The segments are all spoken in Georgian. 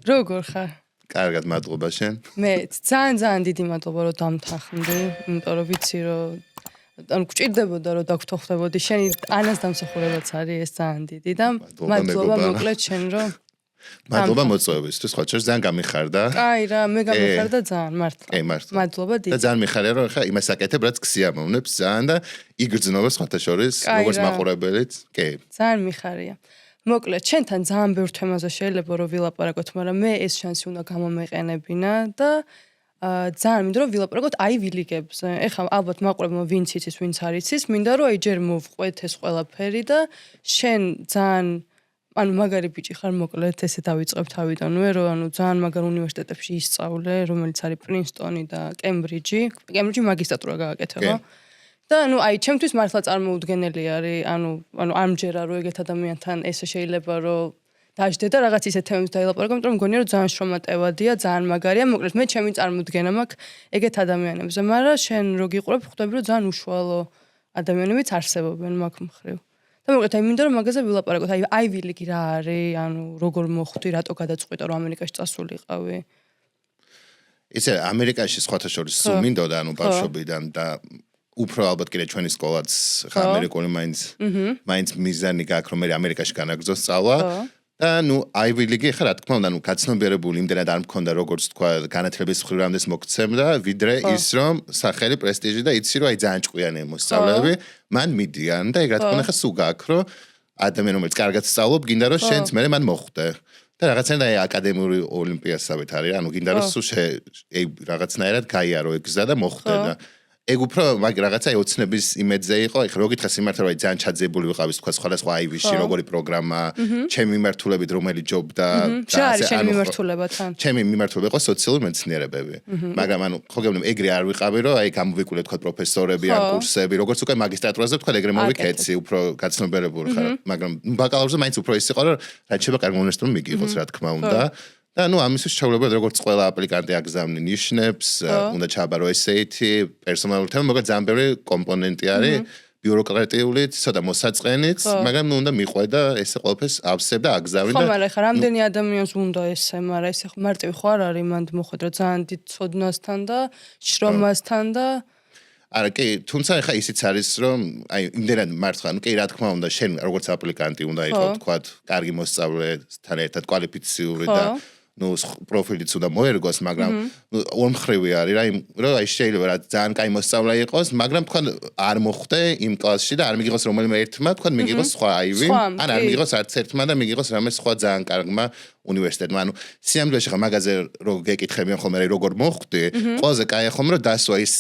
როგორ ხარ? კარგად მადლობა შენ. მე ძალიან დიდი მადლობა რომ დამთანხმდი, იმიტომ რომ ვიცი რომ ანუ გჭირდებოდა რომ დაგთხოვდებოდი შენი ანას დამსახურებაც არის ეს ძალიან დიდი და მადლობა მოკლედ შენ რომ მადლობა მოწვევისთვის, ხო, ძალიან გამიხარდა. კაი რა, მე გამიხარდა ძალიან მართლა. კი, მართლა. მადლობა დიდი. და ძალიან მიხარია რომ ხა იმას აკეთებ, რაც ქსიამოვნებს ძალიან და იგრძნობა სხვათა შორის, როგორც მაყურებელიც. კი. ძალიან მიხარია. მოკლედ, შენთან ძალიან ბევრ თემაზე შეიძლება რომ ვილაპარაკოთ, მაგრამ მე ეს შანსი უნდა გამომეყენებინა და ძალიან მინდა რომ ვილაპარაკოთ Ivy League-ებზე. ეხლა ალბათ მაყურებელმა ვინც იცის, ვინც არ იცის, მინდა რომ აი ჯერ მოვყვეთ ეს ყველაფერი და შენ ძალიან ანუ მაგარი ბიჭი ხარ, მოკლედ ესე დავიწყებ თავიდანვე, რომ ანუ ძალიან მაგარ უნივერსიტეტებში ისწავლე, რომელიც არის პრინსტონი და კემბრიჯი. კემბრიჯი მაგისტრატურა გააკეთე, ხო? და ანუ აი ჩემთვის მართლა წარმოუდგენელი არის, ანუ ამჯერა რომ ეგეთ ადამიანთან ესე შეიძლება რომ დაждდე და რაღაც ისეთ თემებს დაილაპარაკო, იმიტომ რომ მგონია რომ ძალიან შრომატევადია, ძალიან მაგარია, მოკლედ მე ჩემი წარმოდგენა მაქვს ეგეთ ადამიანებზე, მაგრამ შენ რო გიყურებ, ხვდები რომ ძალიან უშუალო ადამიანებიც არსებობენ მაგ მხრივ. და მოკლედ აი მინდა რომ მაგაზე ვილაპარაკოთ, აი Ivy League რა არის, ანუ როგორ მოხვდი, რატო გადაწყვიტე რომ ამერიკაში წასულიყავი? ისე ამერიკაში სხვათა შორის სულ მინდოდა, ანუ ბავშვობიდან და უფრო ალბათ კიდე ჩვენი სკოლაც ხა ამერიკული მაინც მიზანი გაქვს რომ მე ამერიკაში განაგრძო სწავლა და ნუ Ivy League ხა რა თქმა უნდა ნუ გაცნობიერებული იმდენად არ მქონდა როგორც თქვა განათლების მხრივ რამდენს მოგცემდა ვიდრე ის რომ სახელი პრესტიჟი და იცი რომ აი ძალიან ჭკვიანი მოსწავლეები მან მიდიან და ეგ რა თქმა უნდა ხა სულ გაქვს რომ ადამიანი რომელიც კარგად სწავლობ გინდა რომ შენც მე მან მოხვდე და რაღაცნაირად აი აკადემიური ოლიმპიადასავით არის ანუ გინდა რომ სულ რაღაცნაირად გაიარო ეგ გზა და მოხვდე და ეგ უფრო მაგ რაღაცა ოცნების იმედზე იყო, ეხლა რო გითხრა სიმართლე რომ ძალიან ჩაძებული ვიყავის თქვა სხვადასხვა Ivy-ში როგორი პროგრამა, ჩემი მიმართულებით რომელი ჯობდა და ასე ჩემი მიმართულება თან. ჩემი მიმართულება იყო სოციალური მეცნიერებები. მაგრამ ანუ ხო გეუბნები ეგრე არ ვიყავი რომ აი გამოვიკვლე თქვა პროფესორები ან კურსები, როგორც უკვე მაგისტრატურაზე თქვა ეგრე მოვიქეცი, უფრო გაცნობიერებული ხარ, მაგრამ ბაკალავრზე მაინც უფრო ის იყო რომ რაც შეიძლება კარგი უნივერსიტეტი მიგიღოს რა თქმა უნდა. და ნუ ამისთვის შეუძლებლად როგორც ყველა აპლიკანტი აგზავნი ნიშნებს, უნდა ჩააბარო SAT, პერსონალური თემა, მაგრამ ძალიან ბევრი კომპონენტი არის, ბიუროკრატიულიც, ცოტა მოსაწყენიც, მაგრამ ნუ უნდა მიყვე და ესე ყველაფერს ავსებ და აგზავნი და ხო, მაგრამ ხა რამდენი ადამიანს უნდა ესე, მაგრამ ესე მარტივი ხო არ არის მანდ მოხვედრა ძალიან დიდ ცოდნასთან და შრომასთან და არა კი, თუმცა ხა ისიც არის რომ აი იმდენად მართლა, ნუ კი რა თქმა უნდა შენ როგორც აპლიკანტი უნდა იყო თქვა კარგი მოსწავლეთან ერთად კვალიფიციური და ნუ პროფილიც უნდა მოერგოს, მაგრამ ორმხრივი არის რა, რომ აი შეიძლება რა ძალიან კაი მოსწავლე იყოს, მაგრამ თქვა არ მოხვდე იმ კლასში და არ მიგიღოს რომელიმე ერთმა, თქვა მიგიღოს სხვა Ivy, ან არ მიგიღოს არც ერთმა და მიგიღოს რამე სხვა ძალიან კარგმა უნივერსიტეტმა. ანუ სიამოვნებაში ხა მაგაზე რო გეკითხებიან ხოლმე როგორ მოხვდი, ყველაზე კაია ხომ რომ დასვა ის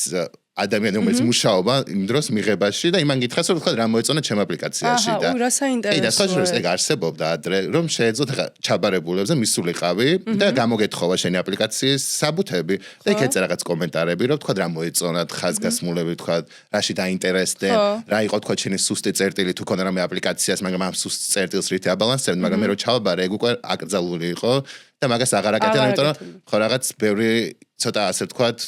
ადამიანი რომელიც მუშაობა იმ დროს მიღებაში და იმან გითხრას რომ თქვა რა მოეწონა ჩემ აპლიკაციაში და რა საინტერესოა ეს ეგ არსებობდა ადრე რომ შეეძლოთ ხა ჩაბარებულებზე მისულიყავი და გამოგეთხოვა შენი აპლიკაციის საბუთები და იქ ეწერა რაღაც კომენტარები რომ თქვა რა მოეწონათ ხაზგასმულები თქვა რაში დაინტერესდნენ რა იყო თქვა შენი სუსტი წერტილი თუ ქონდა რამე აპლიკაციას მაგრამ ამ სუსტ წერტილს რითი აბალანსებდნენ მაგრამ მე რო ჩავაბარე ეგ უკვე აკრძალული იყო და მაგას აღარ აკეთებდნენ იმიტომ რომ ხო რაღაც ბევრი ცოტა ასე ვთქვათ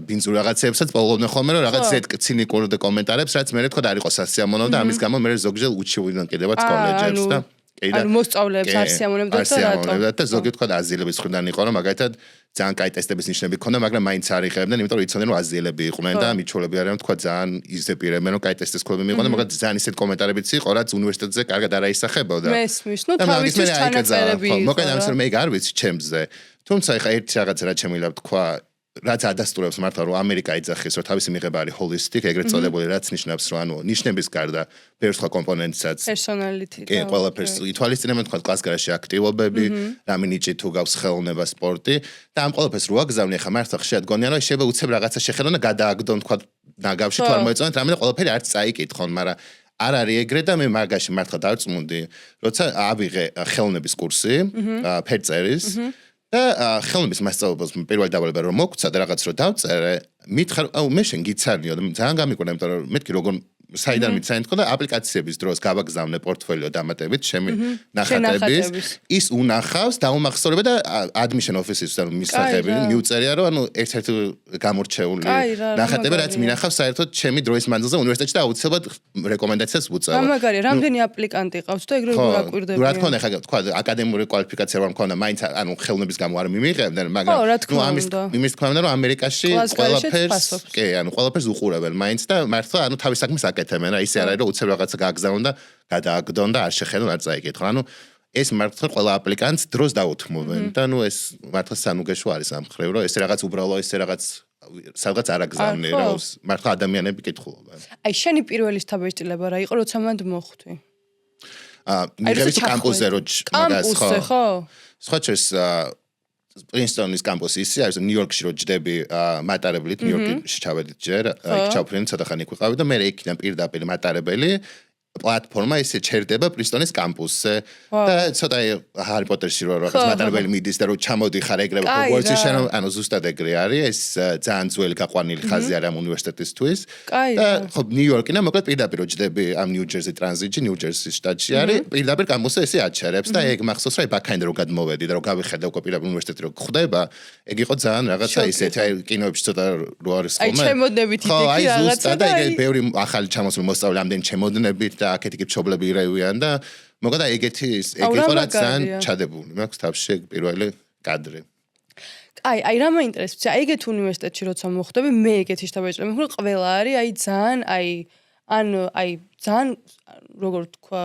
ბინძურ რაღაცებსაც პოულობდნენ ხოლმე რომ რაღაც ზედ ცინიკურ კომენტარებს რაც მე თქვა არ იყო სასიამოვნო და ამის გამო მე ზოგჯერ უჩივდნენ კიდევაც კოლეჯებს და ანუ მოსწავლეებს არ სიამოვნებდათ და რატო და ზოგი თქვა აზიელების მხრიდან იყო რომ მაგალითად ძალიან კაი ტესტების ნიშნები ქონდა მაგრამ მაინც არ იღებდნენ იმიტომ რომ იცოდნენ რომ აზიელები იყვნენ და მიჩვეულები არიან თქვა ძალიან იზეპირებენ რომ კაი ტესტის ქულები მიიღონ მაგრამ ძალიან ისეთ კომენტარებიც იყო რაც უნივერსიტეტზე კარგად არ აისახებოდა მესმის ნუ თავისთვის თანაწერები იყო მოკლედ ამის რომ მე არ ვიცი ჩემზე თუმცა ეხა ერთი რაღაცა რაც შემიძლია თქვა რაც ადასტურებს მართლა რომ ამერიკა იძახის რომ თავისი მიღება არის holistic ეგრეთ წოდებული რაც ნიშნავს რომ ანუ ნიშნების გარდა ბევრ სხვა კომპონენტსაც personality კი ყველაფერს ითვალისწინებენ თქვა კლასგარაში აქტივობები რამე ნიჭი თუ გავს ხელოვნება სპორტი და ამ ყველაფერს რო აგზავნი ხა მართლა ხშირად გონიან რომ შეიძლება უცებ რაღაცა შეხედონ და გადააგდონ თქვა ნაგავში თუ არ მოეწონათ რამე და ყველაფერი არც წაიკითხონ მაგრამ არ არის ეგრე და მე მაგაში მართლა დავწმუნდი როცა ავიღე ხელოვნების კურსი ფერწერის და ხელოვნების მასწავლებლებს პირველი დავალება რომ მოგცა და რაღაც რო დავწერე მითხარ აუ მე შენ გიცარნიო და ძალიან გამიკვირდა იმიტომ რომ მეთქი როგორ საიდან მიცაინთ ხო და აპლიკაციების დროს გავაგზავნე პორტფოლიო დამატებით ჩემი ნახატების ის უნახავს დაუმახსოვრება და admission office-ის ანუ მისაღები მიუწერია რომ ანუ ერთ-ერთი გამორჩეული ნახატები რაც მინახავს საერთოდ ჩემი დროის მანძილზე უნივერსიტეტში და აუცილებლად რეკომენდაციას ვუწევ. მაგარია, რამდენი აპლიკანტი ყავს და ეგრევე გვაკვირდებიან. რა თქმა უნდა, ხა თქვა აკადემიური კვალიფიკაცია რომ მქონდა, მაინც ანუ ხელოვნების გამო არ მიმიღებდნენ, მაგრამ იმის თქმა უნდა რომ ამერიკაში ყველაფერს კი, ანუ ყველაფერს უყურებენ მაინც და მართლა ანუ თავის საქმეს აკეთებენ რა, ისე არ არის რომ უცებ რაღაცა გააგზავნონ და გადააგდონ და არ შეხედონ არ წაიკითხონ. ანუ ეს მართლა ყველა აპლიკანტს დროს დაუთმობენ და ნუ ეს მართლა სანუგეშო არის ამ ხრივ რომ ეს რაღაც უბრალო ესე რაღაც სადღაც არ აგზავნე რა მართლა ადამიანები კითხულობენ. აი შენი პირველი სთაბეჭდილება რა იყო როცა მანდ მოხვდი? მიღების კამპუსზე რო მაგას ხო? სხვა ჩეს პრინსტონის კამპუსი ისე არის ნიუ-იორკში რო ჯდები მატარებლით ნიუ-იორკში ჩავედით ჯერ იქ ჩავფრინდი ცოტა ხანი იქ ვიყავი და მე იქიდან პირდაპირ მატარებელი პლატფორმა ისე ჩერდება პრინსტონის კამპუსზე და ცოტა ჰარი პოტერში რო რაღაც მატარებელი მიდის და რო ჩამოდიხარ ეგრევე ჰოგვორტსში შენ ანუ ზუსტად ეგრე არის ეს ძალიან ძველი გაყვანილი ხაზი არის ამ უნივერსიტეტისთვის და ხო ნიუ-იორკი და მოკლედ პირდაპირ რო ჯდები ამ ნიუ-ჯერსი ტრანზიტში ნიუ-ჯერსის შტატში არის პირდაპირ კამპუსზე ესე აჩერებს და ეგ მახსოვს რომ ბაქაინდ რო გადმოვედი და რო გავიხედე უკვე პირდაპირ უნივერსიტეტი რო გხვდება ეგ იყო ძალიან რაღაცა ისეთი აი კინოებში ცოტა რო არის ხოლმე აი ჩემოდნებით იქ რაღაცა და ეგ ბევრი ახალი ჩამოსული მოსწავლე ამდენი ჩემოდნებით და აქეთ იქ მშობლები ირევიან და მოგდა ეგეთი ეგ იყო რაც ძალიან ჩადებული მაქვს თავში პირველი კადრი. აი რა მაინტერესებს აი ეგეთ უნივერსიტეტში როცა მოხვდები მე ეგეთი შთაბეჭდილება მქონდა ყველა არის აი ძალიან აი ძალიან როგორ თქვა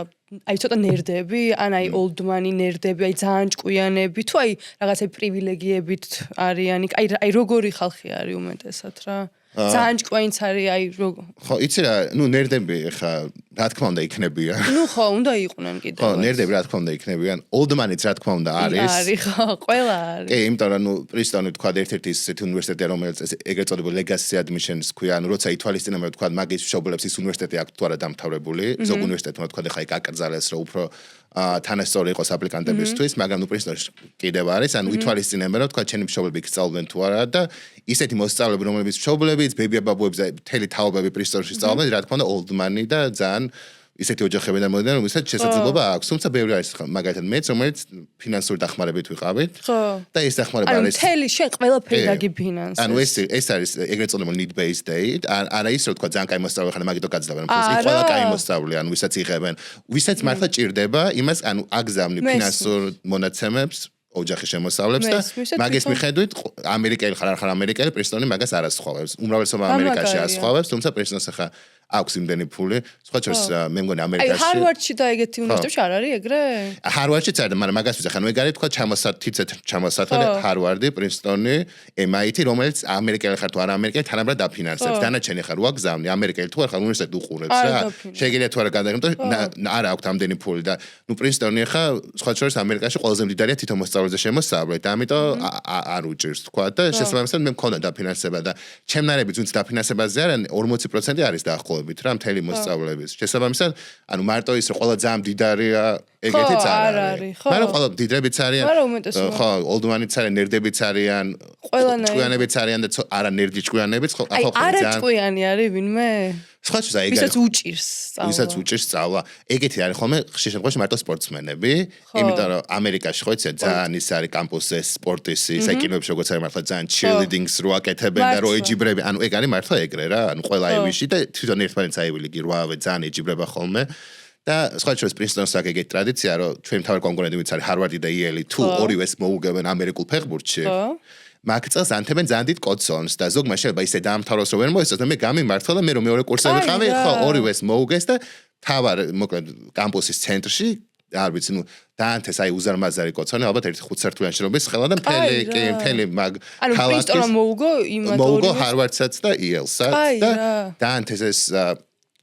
აი ცოტა ნერდები ან აი ოლდმანი ნერდები აი ძალიან ჭკვიანები თუ აი რაღაცა პრივილეგიებით არიანი აი როგორი ხალხი არის უმეტესად რა ძალიან ჭკვიანიც არის აი ხო იცი რა ნუ ნერდები ხა რა თქმა უნდა იქნებიან ნუ ხო უნდა იყვნენ კიდევ ხო ნერდები რა თქმა უნდა იქნებიან ოლდმანიც რა თქმა უნდა არის ხო ყველა არის კი იმიტომ რომ ნუ პრინსტონი თქვა ერთ-ერთი ისეთი უნივერსიტეტია რომელიც ეგრეთ წოდებული legacy admissions ქვია ანუ როცა ითვალისწინებენ თქვა მაგის მშობლებს ის უნივერსიტეტი აქვს თუ არა დამთავრებული ზოგ უნივერსიტეტმა თქვა ხა იქ აკრძალეს რომ უფრო თანასწორი იყოს აპლიკანტებისთვის მაგრამ ნუ პრინსტონში კიდევ არის ანუ ითვალისწინებენ რომ თქვა ჩემი მშობლები იქ სწავლობენ თუ არა და ისეთი მოსწავლეები რომლებიც მშობლებიც ბებია-ბაბუებს და მთელი თაობები პრინსტონში სწავლობენ რა თქმა უნდა ოლდმანი და ძალიან ისეთი ოჯახებიდან მოდიან რომელსაც შესაძლებლობა აქვს თუმცა ბევრი არის მაგალითად მეც რომელიც ფინანსური დახმარებით ვიყავით და ეს დახმარება არის მთელი შენ ყველაფერი დაგიფინანსებს ანუ ეს არის ეგრეთ წოდებული need based aid არა ის რომ თქვა ძალიან კაი მოსწავლე ხარ მაგითო გაძლევენ ფულს იქ ყველა კაი მოსწავლე ანუ ვისაც იღებენ ვისაც მართლა ჭირდება იმას ანუ აგზავნი ფინანსურ მონაცემებს ოჯახის შემოსავლებს და მაგის მიხედვით ამერიკელი ხარ არ ხარ ამერიკელი პრინსტონი მაგას არ ასხვავებს უმრავლესობა ამერიკაში ასხვავებს თუმცა პრინსტონს ახლა აქვს იმდენი ფული სხვა შორის მე მგონი ამერიკაში აი ჰარვარდში და ეგეთი უნივერსიტეტში არ არის ეგრე ჰარვარდშიც არის მაგრამ მაგას ვიზახ ანუ ეგ არის თქვა ჩამოსათვალე ჰარვარდი პრინსტონი MIT რომელიც ამერიკელი ხარ თუ არა ამერიკელი თანაბრად დაფინანსებს დანარჩენი ხარ უაგზავნი ამერიკელი თუ არ ხარ უნივერსიტეტი უყურებს რა შეგიძლია თუ არა გადაგემტო არა აქვს ამდენი ფული და ნუ პრინსტონი ხა სხვა შორის ამერიკაში ყველაზე მდიდარია თითო მოსწავლეზე შემოსავლით და ამიტომ არ უჭირს თქვა და შესაბამისად მე მქონდა დაფინანსება და ჩემნარები ვინც დაფინანსებაზე არიან 40% არის დაახლოებით რა მთელი მოსწავლეების შესაბამისად ანუ მარტო ის რომ ყველა ძალიან მდიდარია ეგეთიც არ არის მაგრამ ყველა მდიდრებიც არიან ხო ოლდმანიც არიან ნერდებიც არიან ჭკვიანებიც არიან და არა ნერდი ჭკვიანებიც ხო აი არა ჭკვიანი არის ვინმე სხვა შეზა ეგ ვისაც უჭირს სწავლა ეგეთი არის ხოლმე ხშირ შემთხვევაში მარტო სპორტსმენები იმიტომ რომ ამერიკაში ხო იცი ძალიან ის არის კამპუსზე სპორტის საკინოებში როგორც არის მართლა ძალიან cheerleading-ს რო აკეთებენ და რო ეჯიბრები ანუ ეგ არის მართლა ეგრე რა ანუ ყველა ევიში და თვითონ ერთმანეთს აივილიგი როავე ძალიან ეჯიბრება ხოლმე და სხვა შორის პრინსტონს აქვს ეგეთი ტრადიცია რომ ჩვენ თავი კონკურენტი ვინც არის ჰარვარდი და იელი თუ ორივეს მოუგებენ ამერიკულ ფეხბურთში მაგ წელს ანთებენ ძალიან დიდ კოდსონს და ზოგმა შეიძლება ისე დაამთავროს რომ ვერ მოესწროს და მე გამიმართლა და მე რომ მეორე კურსზე ვიყავი ხო ორივეს მოუგეს და თავარ მოკლედ კამპუსის ცენტრში არ ვიცი ნუ დაანთეს აი უზარმაზარი კოდსონი ალბათ ერთი 5 საათიანი შრომის ხელა და მთელი მაგ ქალაქის მოუგო ჰარვარდსაც და იელსაც და დაანთეს ეს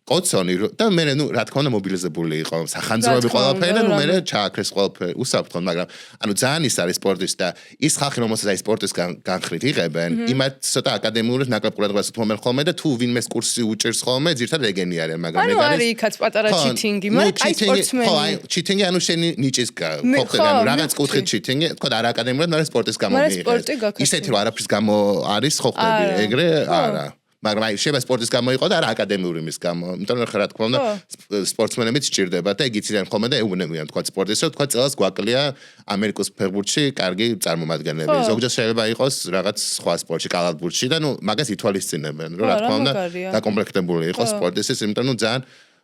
კოდსონი და მე ნუ რა თქმა უნდა მობილიზებული იყო სახანძროები ყველაფერი და ნუ მე ჩააქრეს ყველაფერი უსაფრთხო მაგრამ ანუ ძალიან ის არის სპორტის და ის ხალხი რომელსაც აი სპორტის განხრით იღებენ იმათ ცოტა აკადემიურად ნაკლებ ყურადღებას უთმობენ ხოლმე და თუ ვინმეს კურსი უჭირს ხოლმე ძირთადად ეგენი არიან მაგრამ მე არის იქაც პატარა ჩიტინგი მაგრამ აი სპორტსმენი ხო აი ჩიტინგი ანუ შენი ნიჭის ყოფილი ანუ რაღაც კუთხით ჩიტინგი თქო არა აკადემიურად მაგრამ სპორტის გამო მიიღეს ისეთი რომ არაფრის გამო არის ხო ხდები ეგრე არა მაგრამ აი შეიძლება სპორტის გამო იყო და არა აკადემიური იმის გამო. იმიტომ რომ რა თქმა უნდა სპორტსმენებიც ჭირდება და იგი ციდან ხოლმე და ეუბნებიან თქვა სპორტის, რომ თქვა წელს გვაკლია ამერიკის ფეხბურთში კარგი წარმომადგენლები. ზოგჯერ შეიძლება იყოს რაღაც სხვა სპორტში, კალათბურთში და მაგას ითვალისწინებენ, რომ რა თქმა უნდა დაკომპლექტებული იყოს სპორტისის, იმიტომ რომ ძალიან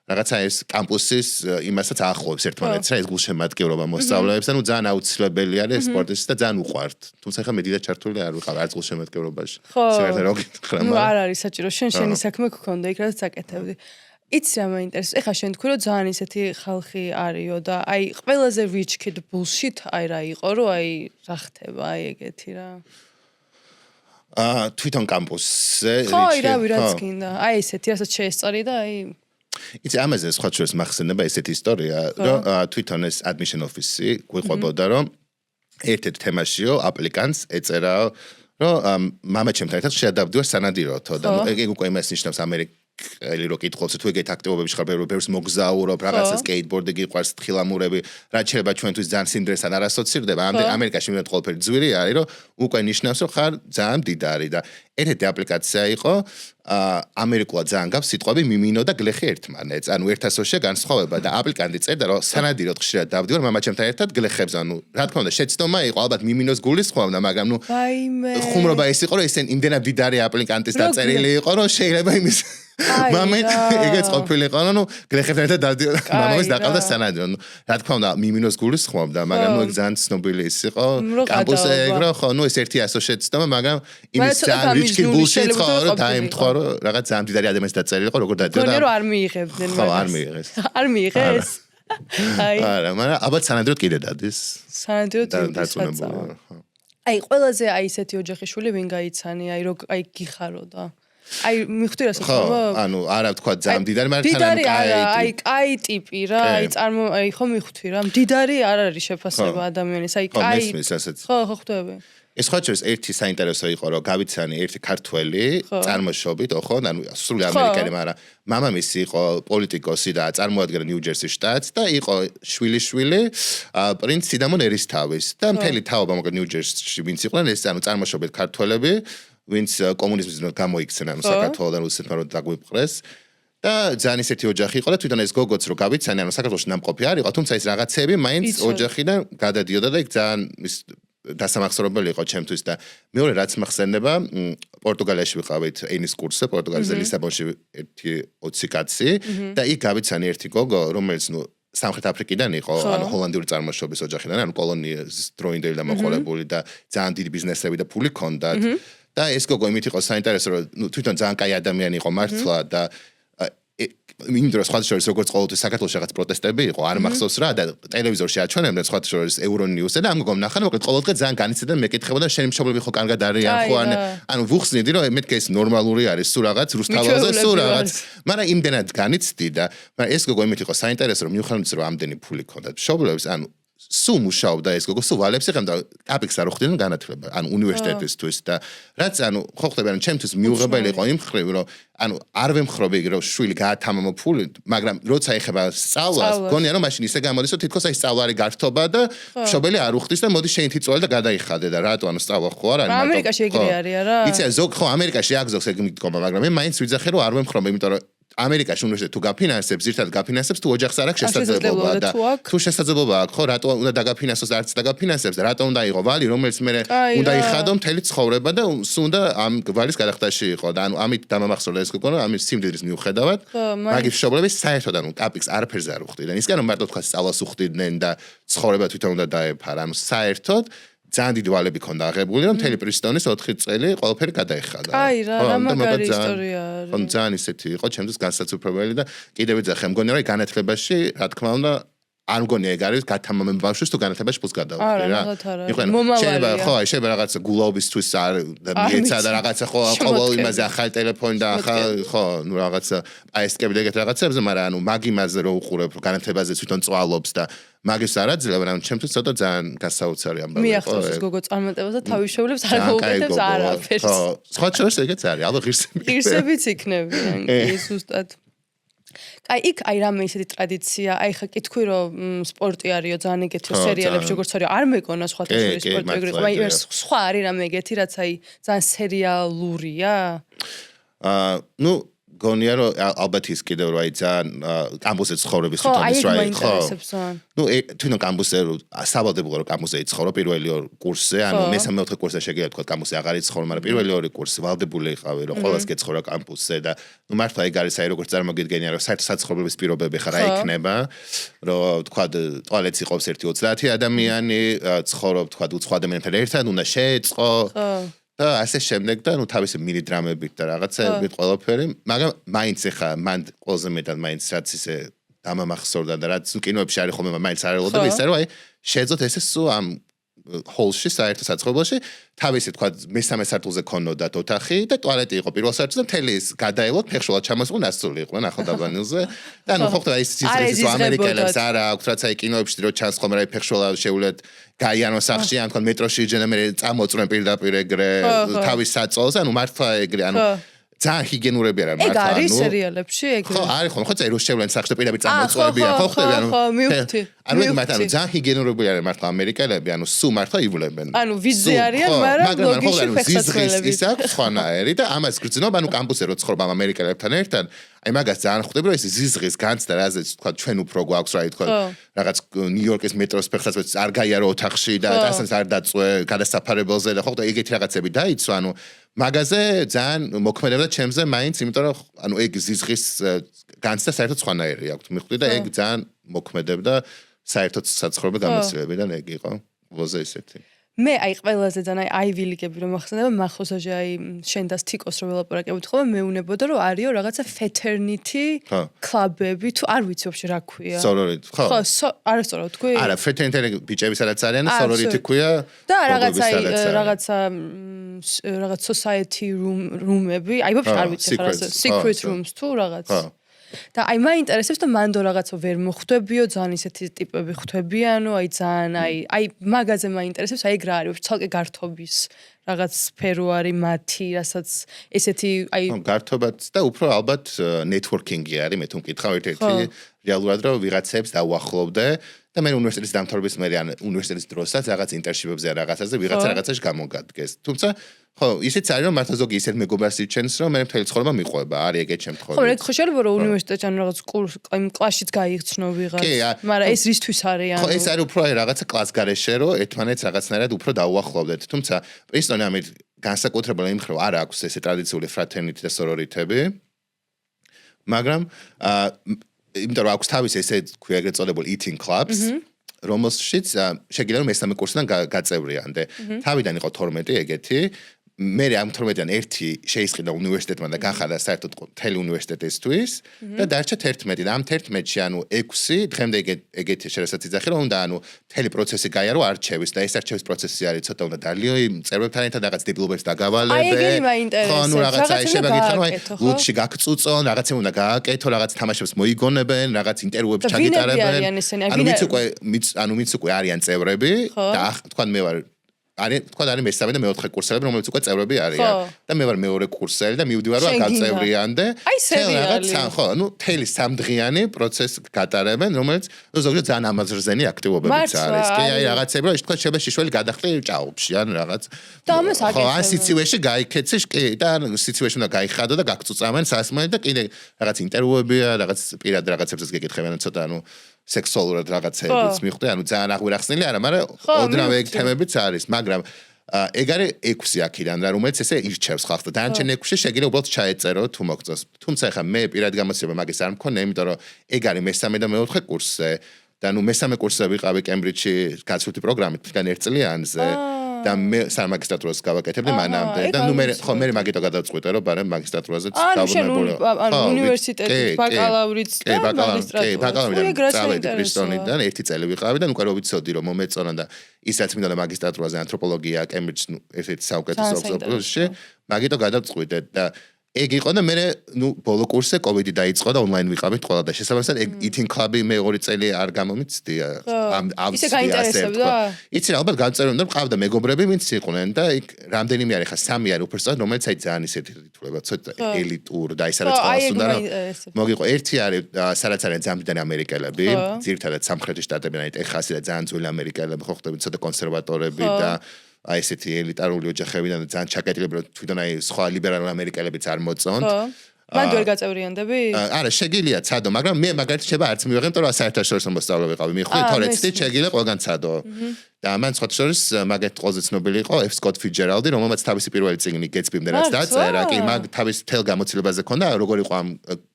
რაღაცა ეს კამპუსის იმასაც ახლობს ერთმანეთს რა ეს გულშემატკივრობა მოსწავლეებს და ნუ ძალიან აუცილებელი არის სპორტის და ძალიან უყვართ. თუმცა ხა მე დიდად ჩართული არ ვიყავ არც გულშემატკივრობაში. სიმართლე რა გითხრა მაგრამ არ არის საჭირო შენი საქმე გქონდა იქ რაც აკეთებდი. იცი რა მაინტერესებს? ეხლა შენ თქვი რომ ძალიან ისეთი ხალხი არისო და აი ყველაზე rich kid bullshit აი რა იყო რომ აი რა ხდება აი ეგეთი რა. თვითონ კამპუსზე ხო რავი რაც გინდა. აი ესეთი რასაც შეესწარი და აი იცი ამაზე სხვა შორის მახსენდება ესეთი ისტორია რომ თვითონ ეს admission office-ი გვიყვებოდა რომ ერთ-ერთ თემაშიო აპლიკანტს ეწერაო რომ მამა ჩემთან ერთად შეადავდიო სანადიროთო და ეგ უკვე იმას ნიშნავს ამერიკელი რო კითხულობს თუ ეგეთ აქტივობებში ხარ ბევრს მოგზაურობ რაღაცა სკეიტბორდი გიყვარს თხილამურები რაც შეიძლება ჩვენთვის ძალიან სიმდრესთან არ ასოცირდება ამერიკაში მივიდეთ ყველაფერი ძვირი არის რომ უკვე ნიშნავს რომ ხარ ძალიან მდიდარი და ერთ-ერთი აპლიკაცია იყო ამერიკულად ძალიან გავს სიტყვები მიმინო და გლეხი ერთმანეთს. ანუ ერთასოშია განსხვავება და აპლიკანტი წერდა რომ სანადიროდ ხშირად დავდივარ მამაჩემთან ერთად გლეხებს. ანუ რა თქმა უნდა შეცდომა იყო ალბათ მიმინოს გულისხმობდა, მაგრამ ნუ ხუმრობა ეს იყო რომ ესენ იმდენად დიდარი აპლიკანტის დაწერილი იყო რომ შეიძლება იმის მამეთ ეგეც ყოფილიყო, ნუ გლეხებთან ერთად დავდივარ მამამის დაყავდა სანადიროდ. რა თქმა უნდა მიმინოს გულისხმობდა, მაგრამ ნუ ეგ ძალიან ცნობილი ის იყო კამპუსზე ეგ რომ ხო ნუ ეს ერთი ასო შეცდომა, მაგრამ იმის ძალიან რიჩკი ბულშიტ ხო რომ დაემთხვა რომ რაღაც ძალიან დიდარი ადამიანს დაწერილიყო როგორ დადიოდა. გონია რომ არ მიიღებდნენ მაგას. ხო, არ მიიღეს. არ მიიღეს. აი. არა, მაგრამ ალბათ სანადიროდ კიდე დადის. სანადიროდ დაწუნებული. აი, ყველაზე აი ესეთი ოჯახიშვილი ვინ გაიცანი, აი რო აი გიხაროდა. აი მიხვდი რასაც ხო, ანუ არა ვთქვა ძალიან დიდარი, მაგრამ თან აი კაი ტიპი რა, აი ხო მიხვდი რა, მდიდარი არ არის შეფასება ადამიანის, აი კაი. ხო, ხვდები. ეს ხო შეიძლება ერთი საინტერესო იყო რომ გავიცანი ერთი ქართველი წარმოშობით, ხო, ანუ სრული ამერიკელი, მაგრამ მამამისი იყო პოლიტიკოსი და წარმოადგენდა ნიუ-ჯერსის შტატს და იყო შვილიშვილი პრინც სიდამონ ერისთავის და მთელი თაობა მოკლედ ნიუ-ჯერსში ვინც იყვნენ ეს ანუ წარმოშობით ქართველები ვინც კომუნიზმისგან გამოიქცნენ ანუ საქართველოდან რუსეთმა რომ დაგვიპყრეს და ძალიან ისეთი ოჯახი იყო და თვითონ ეს გოგოც რო გავიცანი ანუ საქართველოში ნამყოფი არ იყო თუმცა ეს რაღაცები მაინც ოჯახიდან გადადიოდა და იქ ძალიან დასამახსოვრებელი იყო ჩემთვის და მეორე რაც მახსენდება პორტუგალიაში ვიყავით ენის კურსზე პორტუგალიზე ლისაბონში ერთი 20 კაცი და იქ გავიცანი ერთი გოგო რომელიც ნუ სამხრეთ აფრიკიდან იყო ანუ ჰოლანდიური წარმოშობის ოჯახიდან ანუ კოლონიის დროინდელი და მოყოლებული და ძალიან დიდი ბიზნესები და ფული ჰქონდათ და ეს გოგო იმით იყო საინტერესო რომ ნუ თვითონ ძალიან კაი ადამიანი იყო მართლა და იმ დროს სხვა შორის როგორც ყოველთვის საქართველოს რაღაც პროტესტები იყო არ მახსოვს რა და ტელევიზორში აჩვენებდნენ სხვა შორის ევრონიუსზე და ამ გოგომ ნახა მოკლედ ყოველდღე ძალიან განიცდიდა მეკითხებოდა შენი მშობლები ხო კარგად არიან ხო ანუ ვუხსნიდი რომ მეთქე ეს ნორმალური არის სულ რაღაც რუსთავაზე სულ რაღაც მაგრამ იმდენად განიცდიდა მაგრამ ეს გოგო იმით იყო საინტერესო რომ მიუხედავად რომ ამდენი ფული ჰქონდა მშობლებს ანუ სულ მუშაობდა ეს გოგო სულ ვალებს ეხებდა აპექს არ ხდიან განათლება ანუ უნივერსიტეტისთვის და რაც ანუ ხო ხდება ანუ ჩემთვის მიუღებელი იყო იმ ხრივ რომ ანუ არ ვემხრობი რომ შვილი გაათამამო ფული მაგრამ როცა ეხება სწავლას გონია რომ მაშინ ისე გამოდის რომ თითქოს აი სწავლა არის გართობა და მშობელი არ უხდის და მოდი შენ თიწველი და გადაიხადე და რატო ანუ სწავლა ხო არ არის მაგრამ ამერიკაში ეგრე არის არა იცი ზოგ ხო ამერიკაში აქ ზოგს ეგ მითქობა მაგრამ მე მაინც ვიძახე რომ არ ვემხრობი იმიტომ რომ ამერიკაში უნივერსიტეტი თუ გაფინანსებს, ზირთად გაფინანსებს, თუ ოჯახს არ აქვს შესაძლებლობა და თუ შესაძლებლობა აქვს, ხო, რატო უნდა დაგაფინანსოს, არც დაგაფინანსებს, რატო უნდა იყო ვალი, რომელიც მე უნდა იხადო მთელი ცხოვრება და უნდა ამ ვალის გადახდაში იყო და ანუ ამით დამამახსოვრდა ეს გოგონა, ამის სიმდიდრის მიუხედავად, მაგის მშობლები საერთოდ ანუ კაპიქს არაფერზე არ უხდიდნენ. ისგან რომ მარტო თქვა სწავლას უხდიდნენ და ცხოვრება თვითონ უნდა დაეფარა, ანუ საერთოდ ძალიან დიდი ვალები ქონდა აღებული, რომ მთელი პრისტონის 4 წელი ყველაფერი გადაეხადა. აი რა, რა მაგარი ისტორია არის. ხო, ძალიან ისეთი იყო, ჩემთვის განსაცვიფრებელი და კიდევ ვიძახე, მგონია რომ განათლებაში, რა თქმა უნდა, არ მგონია ეგ არის გათამამემ ბავშვს თუ განათლებაში ფულს გადავხდი რა. შეიძლება ხო, შეიძლება რაღაც გულაობისთვის არ მიეცა და რაღაცა ხო, ყოველ იმაზე ახალი ტელეფონი და ახალ ხო, ნუ რაღაცა პაესკები და ეგეთ რაღაცებზე, მაგრამ ანუ მაგ იმაზე რო უყურებ, განათლებაზე თვითონ წვალობს და მაგის არაძლევ, ანუ ჩემთვის ცოტა ძალიან გასაოცარი ამბავი იყო. მიახსოვს ეს გოგო წარმატებას და თავის შობლებს არ მოუკეთებს არაფერს. ხო, სხვა შორის ეგეც არის, ალბათ ღირსებიც იქნებიან, კი, ზუსტად. აი იქ აი რამე ისეთი ტრადიცია, აი ხა კითხვი რომ სპორტი არისო ძალიან ეგეთი სერიალებში როგორც არის, არ მეკონა სხვათა შორის სპორტი ეგრე იყო, აი სხვა არის რამე ეგეთი, რაც აი ძალიან სერიალურია. ну გონია რომ ალბათ ის კიდევ რა ძალიან კამპუსზე ცხოვრების თვითონ ის რა ხო ну თვითონ კამპუსზე საბალდებულო რომ კამპუსზე იცხოვრო პირველი ორ კურსზე ანუ მესამე მეოთხე კურსზე შეგიძლია თქვა კამპუსზე აღარ იცხოვრო მაგრამ პირველი ორი კურსი ვალდებული იყავი რომ ყოველს გეცხოვრა კამპუსზე და ну მართლა ეგ არის აი როგორც წარმოგიდგენია რომ საერთო საცხოვრებლის პირობები ხარ რა იქნება რომ თქვა ტუალეტს იყობს 1-30 ადამიანი ცხოვრობ თქვა უცხო ადამიანთან ერთად უნდა შეეწყო და ასე შემდეგ და ნუ თავისი მინი დრამებით და რაღაცაებით ყველაფერი, მაგრამ მაინც ეხა მან ყველაზე მეტად მაინც რაც ისე დამამახსოვრდა და რაც კინოებში არის ხოლმე მაინც არ ელოდა ისე რომ აი შეეძლოთ ესე სულ ამ ჰოლში საერთო საცხოვრებელში თავისი თქვა მესამე სართულზე ქონოდათ ოთახი და ტუალეტი იყო პირველ სართულზე მთელი ის გადაელოთ ფეხშულად ჩამოსულ ნასწული იყო ნახალდაბანილზე და ნუ ხო ეს ის ამერიკელებს არა აქვს რაც აი კინოებში რო ჩანს ხოლმე აი ფეხშულად შეუძლეთ გაიანო სახში ან თქვა მეტროში იჯენა მე წამოწრენ პირდაპირ ეგრე თავის საწოლზე ანუ მართლა ეგრე ანუ ძალიან ჰიგიენურები არ მართლა ანუ ეგ არის სერიალებში ეგრე ხო არის ხო ხოცა რო შევლენ სახში და პირდაპირ წამოწრებიან ხო ხდები ანუ ხო მივხვდი ანუ ეგ მართლა ძალიან ჰიგიენურები არის მართლა ამერიკელები ანუ სულ მართლა ივლებენ ანუ ვიზი არიან მაგრამ ლოგიში ფეხსაცმელები ის აქვს სხვანაირი და ამას გრძნობა ანუ კამპუსზე რო ცხოვრობ ამ ამერიკელებთან ერთად აი მაგას ძალიან ხვდები რომ ეს ზიზღის განცდა რაზეც თქვა ჩვენ უფრო გვაქვს რა თქვა რაღაც ნიუ-იორკის მეტროს ფეხსაცმელს არ გაიარო ოთახში და ასენს არ დაწვე გადასაფარებელზე და ხო და ეგეთი რაღაცები დაიცვა ანუ მაგაზე ძალიან მოქმედებდა ჩემზე მაინც იმიტომ რომ ანუ ეგ ზიზღის განცდა საერთოდ სხვანაირი აქვს მიხვდი და ეგ ძალიან მოქმედებდა საერთოდ საცხოვრებელ გამოცდილებიდან ეგ იყო ვოზე ისეთი მე აი ყველაზე ძალიან აი Ivy League-ები რომ ახსენდება მახოსაჟე აი შენ და Stikos რო ველაპარაკებთ ხოლმე მეუნებოდა რომ არისო რაღაცა fraternity კლუბები თუ არ ვიცი ვაფშე რა ქვია sorority ხო ხო არასწორად თქვი არა fraternity ბიჭები სადაც არიან sorority ქვია და რაღაც society room-ები აი ვაფშე არ ვიცი რა secret rooms თუ რაღაც და აი მაინტერესებს და მანდო რაღაცა ვერ მოხვდებიო ძალიან ისეთი ტიპები ხვდებიანო აი ძალიან აი მაგაზე მაინტერესებს აი ეგ რა არის ცალკე გართობის რაღაც სფერო არის მათი რასაც ესეთი აი გართობაც და უფრო ალბათ networking-ი არის მე თუ მკითხავ ერთ-ერთი რეალურად რომ ვიღაცებს დაუახლოვდე და მე უნივერსიტეტის დამთავრების მერე ან უნივერსიტეტის დროსაც რაღაც ინტერშიპებზე რაღაცაზე რაღაცაში გამოგადგეს თუმცა ხო ისიც არის რომ მართლა ზოგი ისეთ მეგობრას იჩენს რომ მე მთელი ცხოვრება მიყვება არის ეგეთ შემთხვევაში ხო მე ხოშალიბო რომ უნივერსიტეტში ან რაღაც კლასშიც გაიგრძნო ვიღაც მაგრამ ეს რისთვის არის ანუ ხო ეს არის უფრო რაღაცა კლას გარეშე რომ ერთმანეთს რაღაცნაირად უფრო დაუახლოვდეთ თუმცა პრინსტონი ამით განსაკუთრებულად იმ ხრო არ აქვს ესე ტრადიციული fraternity და sorority-ები მაგრამ იმიტომ რომ აქვს თავის ესე ქვია ეგრეთ წოდებული eating clubs რომელშიც შეგიძლია რომ მესამე კურსიდან გაწევრიანდე თავიდან იყო 12 ეგეთი მე ამ 12-დან ერთი შეისყიდა უნივერსიტეტმა და გახადა საერთოდ მთელი უნივერსიტეტისთვის და დარჩა 11 და ამ 11-ში ანუ 6 დღემდე ეგეთი შეესაც იძახი რომ უნდა ანუ მთელი პროცესი გაიარო არჩევის და ეს არჩევის პროცესი არის ცოტა უნდა დალიო წევრებთან ერთად რაღაც დებილობებს დაგავალებე ხო ანუ რაღაცა შეიძლება გითხრა აი ლუდში გაგწუწონ რაღაცა უნდა გააკეთო რაღაც თამაშებს მოიგონებენ რაღაც ინტერვიუებს ჩაგიტარებენ ანუ ვინც უკვე არიან წევრები და თქვენ მე ვარ არის თქვა არის მესამე და მეოთხე კურსელები რომელიც უკვე წევრები არიან და მე ვარ მეორე კურსელი და მივდივარ რა გაწევრიანდე რაღაც ხო ნუ თელი სამდღიანი პროცესი გატარებენ რომელიც ზოგადად ძალიან ამაზრზენი აქტივობებიც არის კი აი რაღაცები რომ თქვა შეიძლება შიშველი გადახტი ჭაობში ან რაღაც და ამას აკეთებ ხო ან სიცივეში გაიქეცი კი და სიცივეში უნდა გაიხადო და გაგწუწამენ სასმელი და კიდე რაღაც ინტერვიუებია რაღაც პირად რაღაცებსაც გეკითხებიან ცოტა ანუ სექსუალურად რაღაცებიც მიხვდი, ანუ ძალიან აღვირახსნილი არა, მაგრამ ოდნავ ეგ თემებიც არის, მაგრამ ეგ არის 6 აქიდან რა, რომელიც ესე ირჩევს ხალხს და დანარჩენ 6-ში შეგიძლია უბრალოდ ჩაეწერო თუ მოგწონს. თუმცა ხა მე პირად გამოცდილება მაგის არ მქონია, იმიტომ რომ ეგ არის მესამე და მეოთხე კურსზე და ნუ მესამე კურსზე ვიყავი კემბრიჯში გაცვლითი პროგრამით თქვენ ერთწლიანზე და მე სამაგისტრატურას გავაკეთებდი მანამდე და ნუ მე ხო მე მაგიტო გადავწყვიტე რომ ბარემ მაგისტრატურაზეც დავბრუნებული ანუ უნივერსიტეტის ბაკალავრიც და მაგისტრატურა წავედი პრისტონიდან ერთი წელი ვიყავი და უკვე რო ვიცოდი რომ მომეწონა და ისაც მინდა მაგისტრატურაზე ანთროპოლოგია კემბრიჯ ერთ საუკეთესო ოპსოპლოში მაგიტო გადავწყვიტე და ეგ იყო და მე ნუ ბოლო კურსზე კოვიდი დაიწყო და ონლაინ ვიყავით ყველა და შესაბამისად ეგ eating club-ი მე 2 წელი არ გამომიცდია ამ ისე გაინტერესებდა იცი ალბათ განწერენ და მყავდა მეგობრები ვინც იყვნენ და იქ რამდენიმე არის ხა 3 არის უბრალოდ რომელიც აი ძალიან ისეთი თითქოს ცოტა ელიტურ და ისედაც ყოველს უნდა რომ მოგიყო ერთი არის სადაც არიან ძამდიდან ამერიკელები ძირთადად სამხრეთის შტატებიდან აი ტეხასი და ძალიან ძველი ამერიკელები ხო ხდები ცოტა კონსერვატორები და აი ესეთი ელიტარული ოჯახებიდან და ძალიან ჩაკეტილები რომ თვითონ აი სხვა ლიბერალური ამერიკელებიც არ მოწონთ. მანდ ვერ გაწევრიანდები? არა, შეგიძლია ცადო, მაგრამ მე მაგალითად შეიძლება არც მივიღე, იმიტომ რომ საერთაშორისო მოსწავლე ვიყავი. მიხდი თორე ცდით შეგიძლია ყველგან ცადო. და მან სხვა შორის მაგალითად ყველაზე ცნობილი იყო F. Scott Fitzgerald, რომელმაც თავისი პირველი წიგნი Gatsby-მდე რაც დაწერა, კი მაგ თავის თელ გამოცდილებაზე ქონდა, როგორ იყო ამ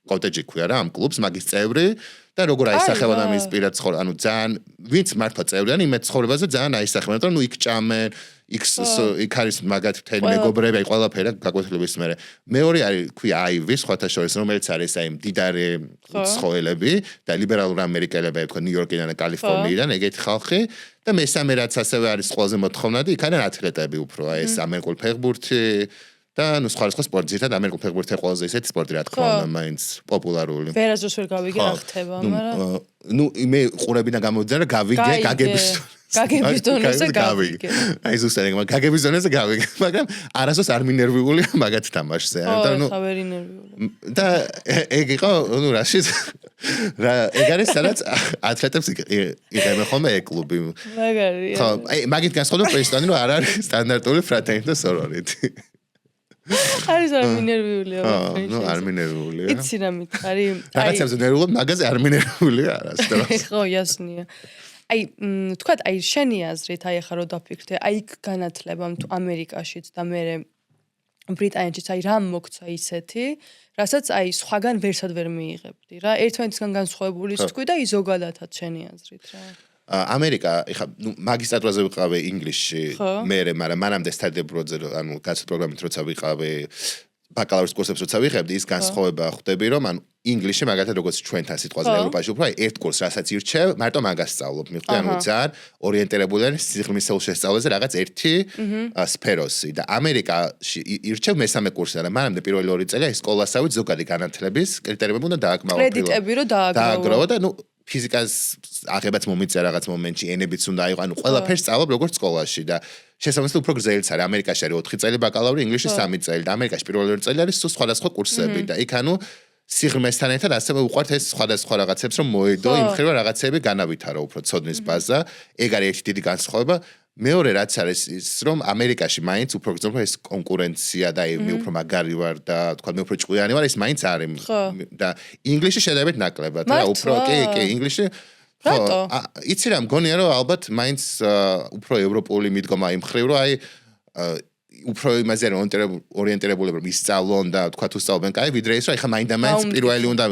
კოტეჯი ქვია რა, ამ კლუბს მაგის წევრი და როგორ აისახებოდა მის პირად ცხოვრება, ანუ ძალიან ვინც მართლა წევრიანი, იმ ცხოვრებაზე ძალიან აისახებოდა, რომ ნუ იქ ჭამენ იქ არის მაგათ მთელი მეგობრები, აი ყველაფერი გაკვეთილების მერე. მეორე არის ქვია Ivy, სხვათა შორის, რომელიც არის აი მდიდარი უცხოელები და ლიბერალური ამერიკელები, თქვა ნიუ-იორკიდან და კალიფორნიიდან, ეგეთი ხალხი და მესამე რაც ასევე არის ყველაზე მოთხოვნადი, იქ არის ათლეტები უფრო, აი ეს ამერიკული ფეხბურთი და ნუ სხვა სპორტი, ზოგადად ამერიკული ფეხბურთი ყველაზე ისეთი სპორტი რა თქმა უნდა, მაინც პოპულარული. ვერასდროს ვერ გავიგე რა ხდება, მაგრამ ნუ მე ყურებიდან გამოვიდა რა გავიგე გაგების დონეზე გავიგე. აი ზუსტად ეგ გაგების დონეზე გავიგე, მაგრამ არასდროს არ მინერვიულია მაგათ თამაშზე. და ნუ ხავერი ნერვიული. და ეგ იყო, ნუ რაშიც რა ეგ არის სადაც ათლეტებს იღებენ ხოლმე ეგ კლუბი. მაგარია. ხო, აი მაგით განსხვავდება პრესტონი, რომ არ არის სტანდარტული fraternity და sorority. არის არ მინერვიულია. ნუ არ მინერვიულია. იცი რა მითხარი? რაღაცებზე ნერვიულად, მაგაზე არ მინერვიულია არასდროს. ხო, ясნია. აი, თქვათ, აი შენი აზრით, აი ახლა რო დაფიქრდე, აი იქ განათლებამ თუ ამერიკაშიც და მე ბრიტანეთშიც აი რამ მოგცა ისეთი, რასაც აი სხვაგან ვერსად ვერ მიიღებდი რა. ერთმანეთისგან განსხვავებული თქვი და ის ზოგადადაც შენი აზრით რა. ამერიკა, ეხლა ნუ მაგისტრატურაზე ვიყავი ინგლისში, მაგრამ მანამდე სტუდიებროძე, ანუ განსხვავებული პროგრამით როცა ვიყავი ბაკალავრის კურსებს როცა ვიღებდი, ის განსხვავება ხვდები, რომ ანუ ინგლისში მაგალითად როგორც ჩვენთან სიტყვაზე ევროპაში უფრო აი ერთ კურსს რასაც ირჩევ, მარტო მაგას სწავლობ. მივხვდი, ანუ ძალიან ორიენტირებული არის სიღრმისეულ შესწავლაზე რაღაც ერთი სფეროსი და ამერიკაში ირჩევ მესამე კურსი და მანამდე პირველი 2 წელი აი სკოლასავით ზოგადი განათლების კრიტერიუმები უნდა დააკმაო. კრედიტები რო დააგროვო და ნუ ფიზიკას აღებაც მომიწია რაღაც მომენტში, ენებიც უნდა აიღო, ანუ ყველაფერს სწავლობ როგორც სკოლაში და შესაბამისად უფრო გრძელიც არის. ამერიკაში არის 4 წელი ბაკალავრი, ინგლისში 3 წელი და ამერიკაში პირველი 2 წელი არის სხვადასხვა კურსები და იქ ანუ სიღრმესთან ერთად ასევე უყვართ ეს სხვადასხვა რაღაცებს რომ მოედო, იმ ხრივ რაღაცები განავითარო უფრო ცოდნის ბაზა. ეგ არის ერთი დიდი განსხვავება. მეორე რაც არის ის რომ ამერიკაში მაინც უფრო გრძნობა ეს კონკურენცია და მე უფრო მაგარი ვარ და თქვა მე უფრო ჭკვიანი ვარ, ეს მაინც არის და ინგლისში შედარებით ნაკლებად რა უფრო კი ინგლისში რატო? იცი რა მგონია რომ ალბათ მაინც უფრო ევროპული მიდგომა იმ ხრივ რომ აი უფრო იმაზე რომ ორიენტირებული რომ ისწავლონ და თქვა თუ სწავლობენ კაი ვიდრე ის რომ ეხა მაინდა-მაინც პირველი უნდა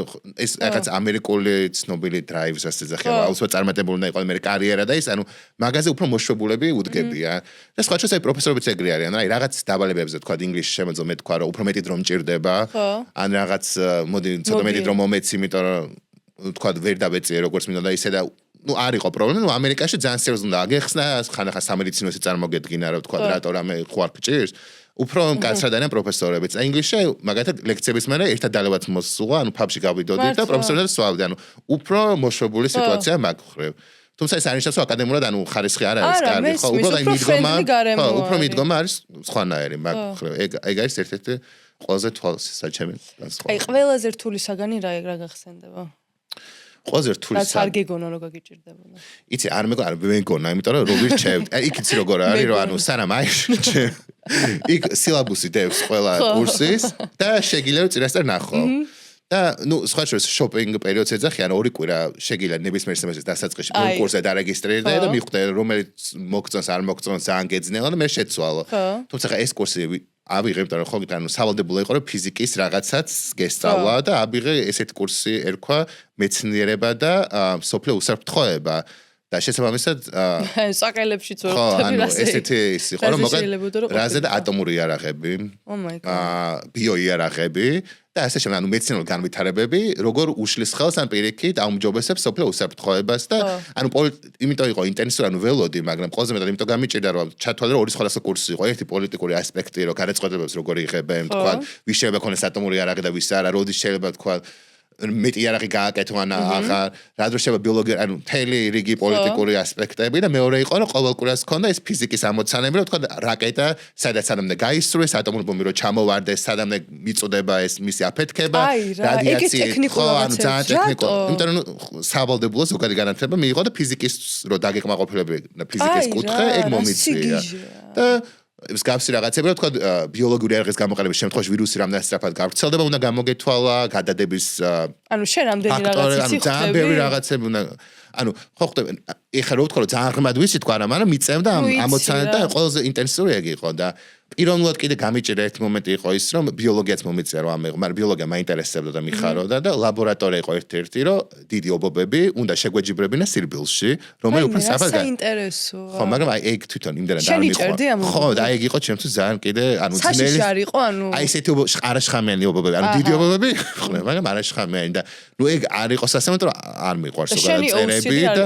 ეს რაღაც ამერიკული ცნობილი დრაივს ასე ძახება აუცილებლად წარმატებული უნდა იყოს მე კარიერა და ის ანუ მაგაზე უფრო მოშვებულები უდგებიან და სხვა შეს აი პროფესორებიც ეგრე არიან აი რაღაც დაბალებებზე თქვა ინგლისში შემოძო მე თქვა რომ უფრო მეტი დრო მჭირდება ან რაღაც მოდი ცოტა მეტი დრო მომეცი იმიტომ რომ თქვა ვერ დაბეწიე როგორც მინდა და ისე და ну არისო პრობლემა, ну ამერიკაში ძალიან სერიოზულად უნდა აგეხსნა, ხანახა სამედიცინოზე წარმოგედგინა, რომ თქვა რატო რამე ხوار გჭირს. უფრო კაცრად არიან პროფესორებიც. ინგლისში მაგალითად ლექციების მერე ერთად დალევაც მოსულა, ანუ ფაბში გავიდოდით და პროფესორებს სვავდი, ანუ უფრო მოშვებული სიტუაცია მაგ ხრივ. თუმცა ეს არნიშნავს, რომ აკადემიურად ანუ ხარისხი არ არის კარგი, ხო, უბრალოდ აი მიდგომა, ხო, უფრო მიდგომა არის სხვანაირი მაგ ხრივ. ეგ არის ერთ-ერთი ყველაზე თვალსაჩინო განსხვავება. აი ყველაზე რთული საგანი რა გახსენდება? ყველაზე რთული რაც არ გეგონა რომ გაგიჭირდებოდა. იცი არ მეგონა, იმიტომ რომ ვირჩევ. იქ იცი როგორ არის, რომ ანუ სანამ აირჩევ. იქ სილაბუსი დევს ყველა კურსის და შეგიძლია წინასწარ ნახო. და ნუ სხვა შორის შოპინგ პერიოდს ეძახიან 2 კვირა შეგიძლია ნებისმიერ სემესტრის დასაწყისში პირველ კურსზე დარეგისტრირდე და მიხვდე რომელიც მოგწონს არ მოგწონს ძალიან გეძნელა და მე შეცვალო. თუმცა ეს კურსი ავიღე, იმიტომ რომ ხო გიტანო სავალდებულო იყო რომ ფიზიკის რაღაცაც გესწავლა და ავიღე ესეთი კურსი ერქვა მეცნიერება და სოფლიო უსაფრთხოება და შესაბამისად საყელებშიც ვარ ხვდები რაზე ესეთი ის იყო რომ მოკლედ რაზე და ატომური იარაღები ბიოიარაღები და ასე შემდეგ ანუ მეცნიერული განვითარებები როგორ უშლის ხელს ან პირიქით აუმჯობესებს სოფლიო უსაფრთხოებას და ანუ იმიტომ იყო ინტენსიური ანუ ველოდი მაგრამ ყველაზე მეტად იმიტომ გამიჭირდა რომ ჩათვალე რომ 2 სხვადასხვა კურსი იყო ერთი პოლიტიკური ასპექტი რომ გარეთ წოდებებს როგორ იღებენ თქვა ვის შეიძლება ქონდეს ატომური იარაღი და ვის არა როდის შეიძლება თქვა მეტი არაღი გააკეთო ან აღარ რა დრო შევა ბიოლოგია ანუ თელი რიგი პოლიტიკური ასპექტები და მეორე იყო რომ ყოველკვირას ქონდა ეს ფიზიკის ამოცანები რომ თქვა რაკეტა სადაც სანამდე გაისროეს ატომური ბომბი რომ ჩამოვარდეს სანამდე მიწოდება ეს მისი აფეთქება რადიაცია ანუ ძალიან ტექნიკურ იმიტომ რომ სავალდებულო ზოგადი განათლება მიიღო და ფიზიკის რო დაგეკმაყოფილებული ფიზიკის კუთხე ეგ მომიწია და ეს გავსი რაღაცები რა თქვა ბიოლოგიური არღის გამოყენების შემთხვევაში ვირუსი რამდენად სწრაფად გავრცელდება უნდა გამოგეთვალა გადადების ანუ შენ რამდენი რაღაცის იხდები ძალიან ბევრი რაღაცები უნდა ანუ ხო ხვდები ეხლა რო ვთქვა რომ ძალიან ღრმად ვიცი თქვა რა მაგრამ მიწევდა ამ ამოცანა და ყველაზე ინტენსიური ეგ იყო და პიროვნულად კიდე გამიჭირა ერთ მომენტი იყო ის რომ ბიოლოგიაც მომიწია რომ ამეღო მაგრამ ბიოლოგია მაინტერესებდა და მიხაროდა და ლაბორატორია იყო ერთ-ერთი რომ დიდი ობობები უნდა შეგვეჯიბრებინა სირბილში რომელიც უფრო საფრთხე საინტერესოა ხო მაგრამ აი ეგ თვითონ იმდენად არ მიხარ ხო და ეგ იყო ჩემთვის ძალიან კიდე ანუ ძნელი არისო ანუ აი ესეთი არაშხამიანი ობობები ანუ დიდი ობობები ხო მაგრამ არაშხამიანი და ნუ ეგ არ იყო სასწაულო რომ არ მიყვარს ზოგადად წერები და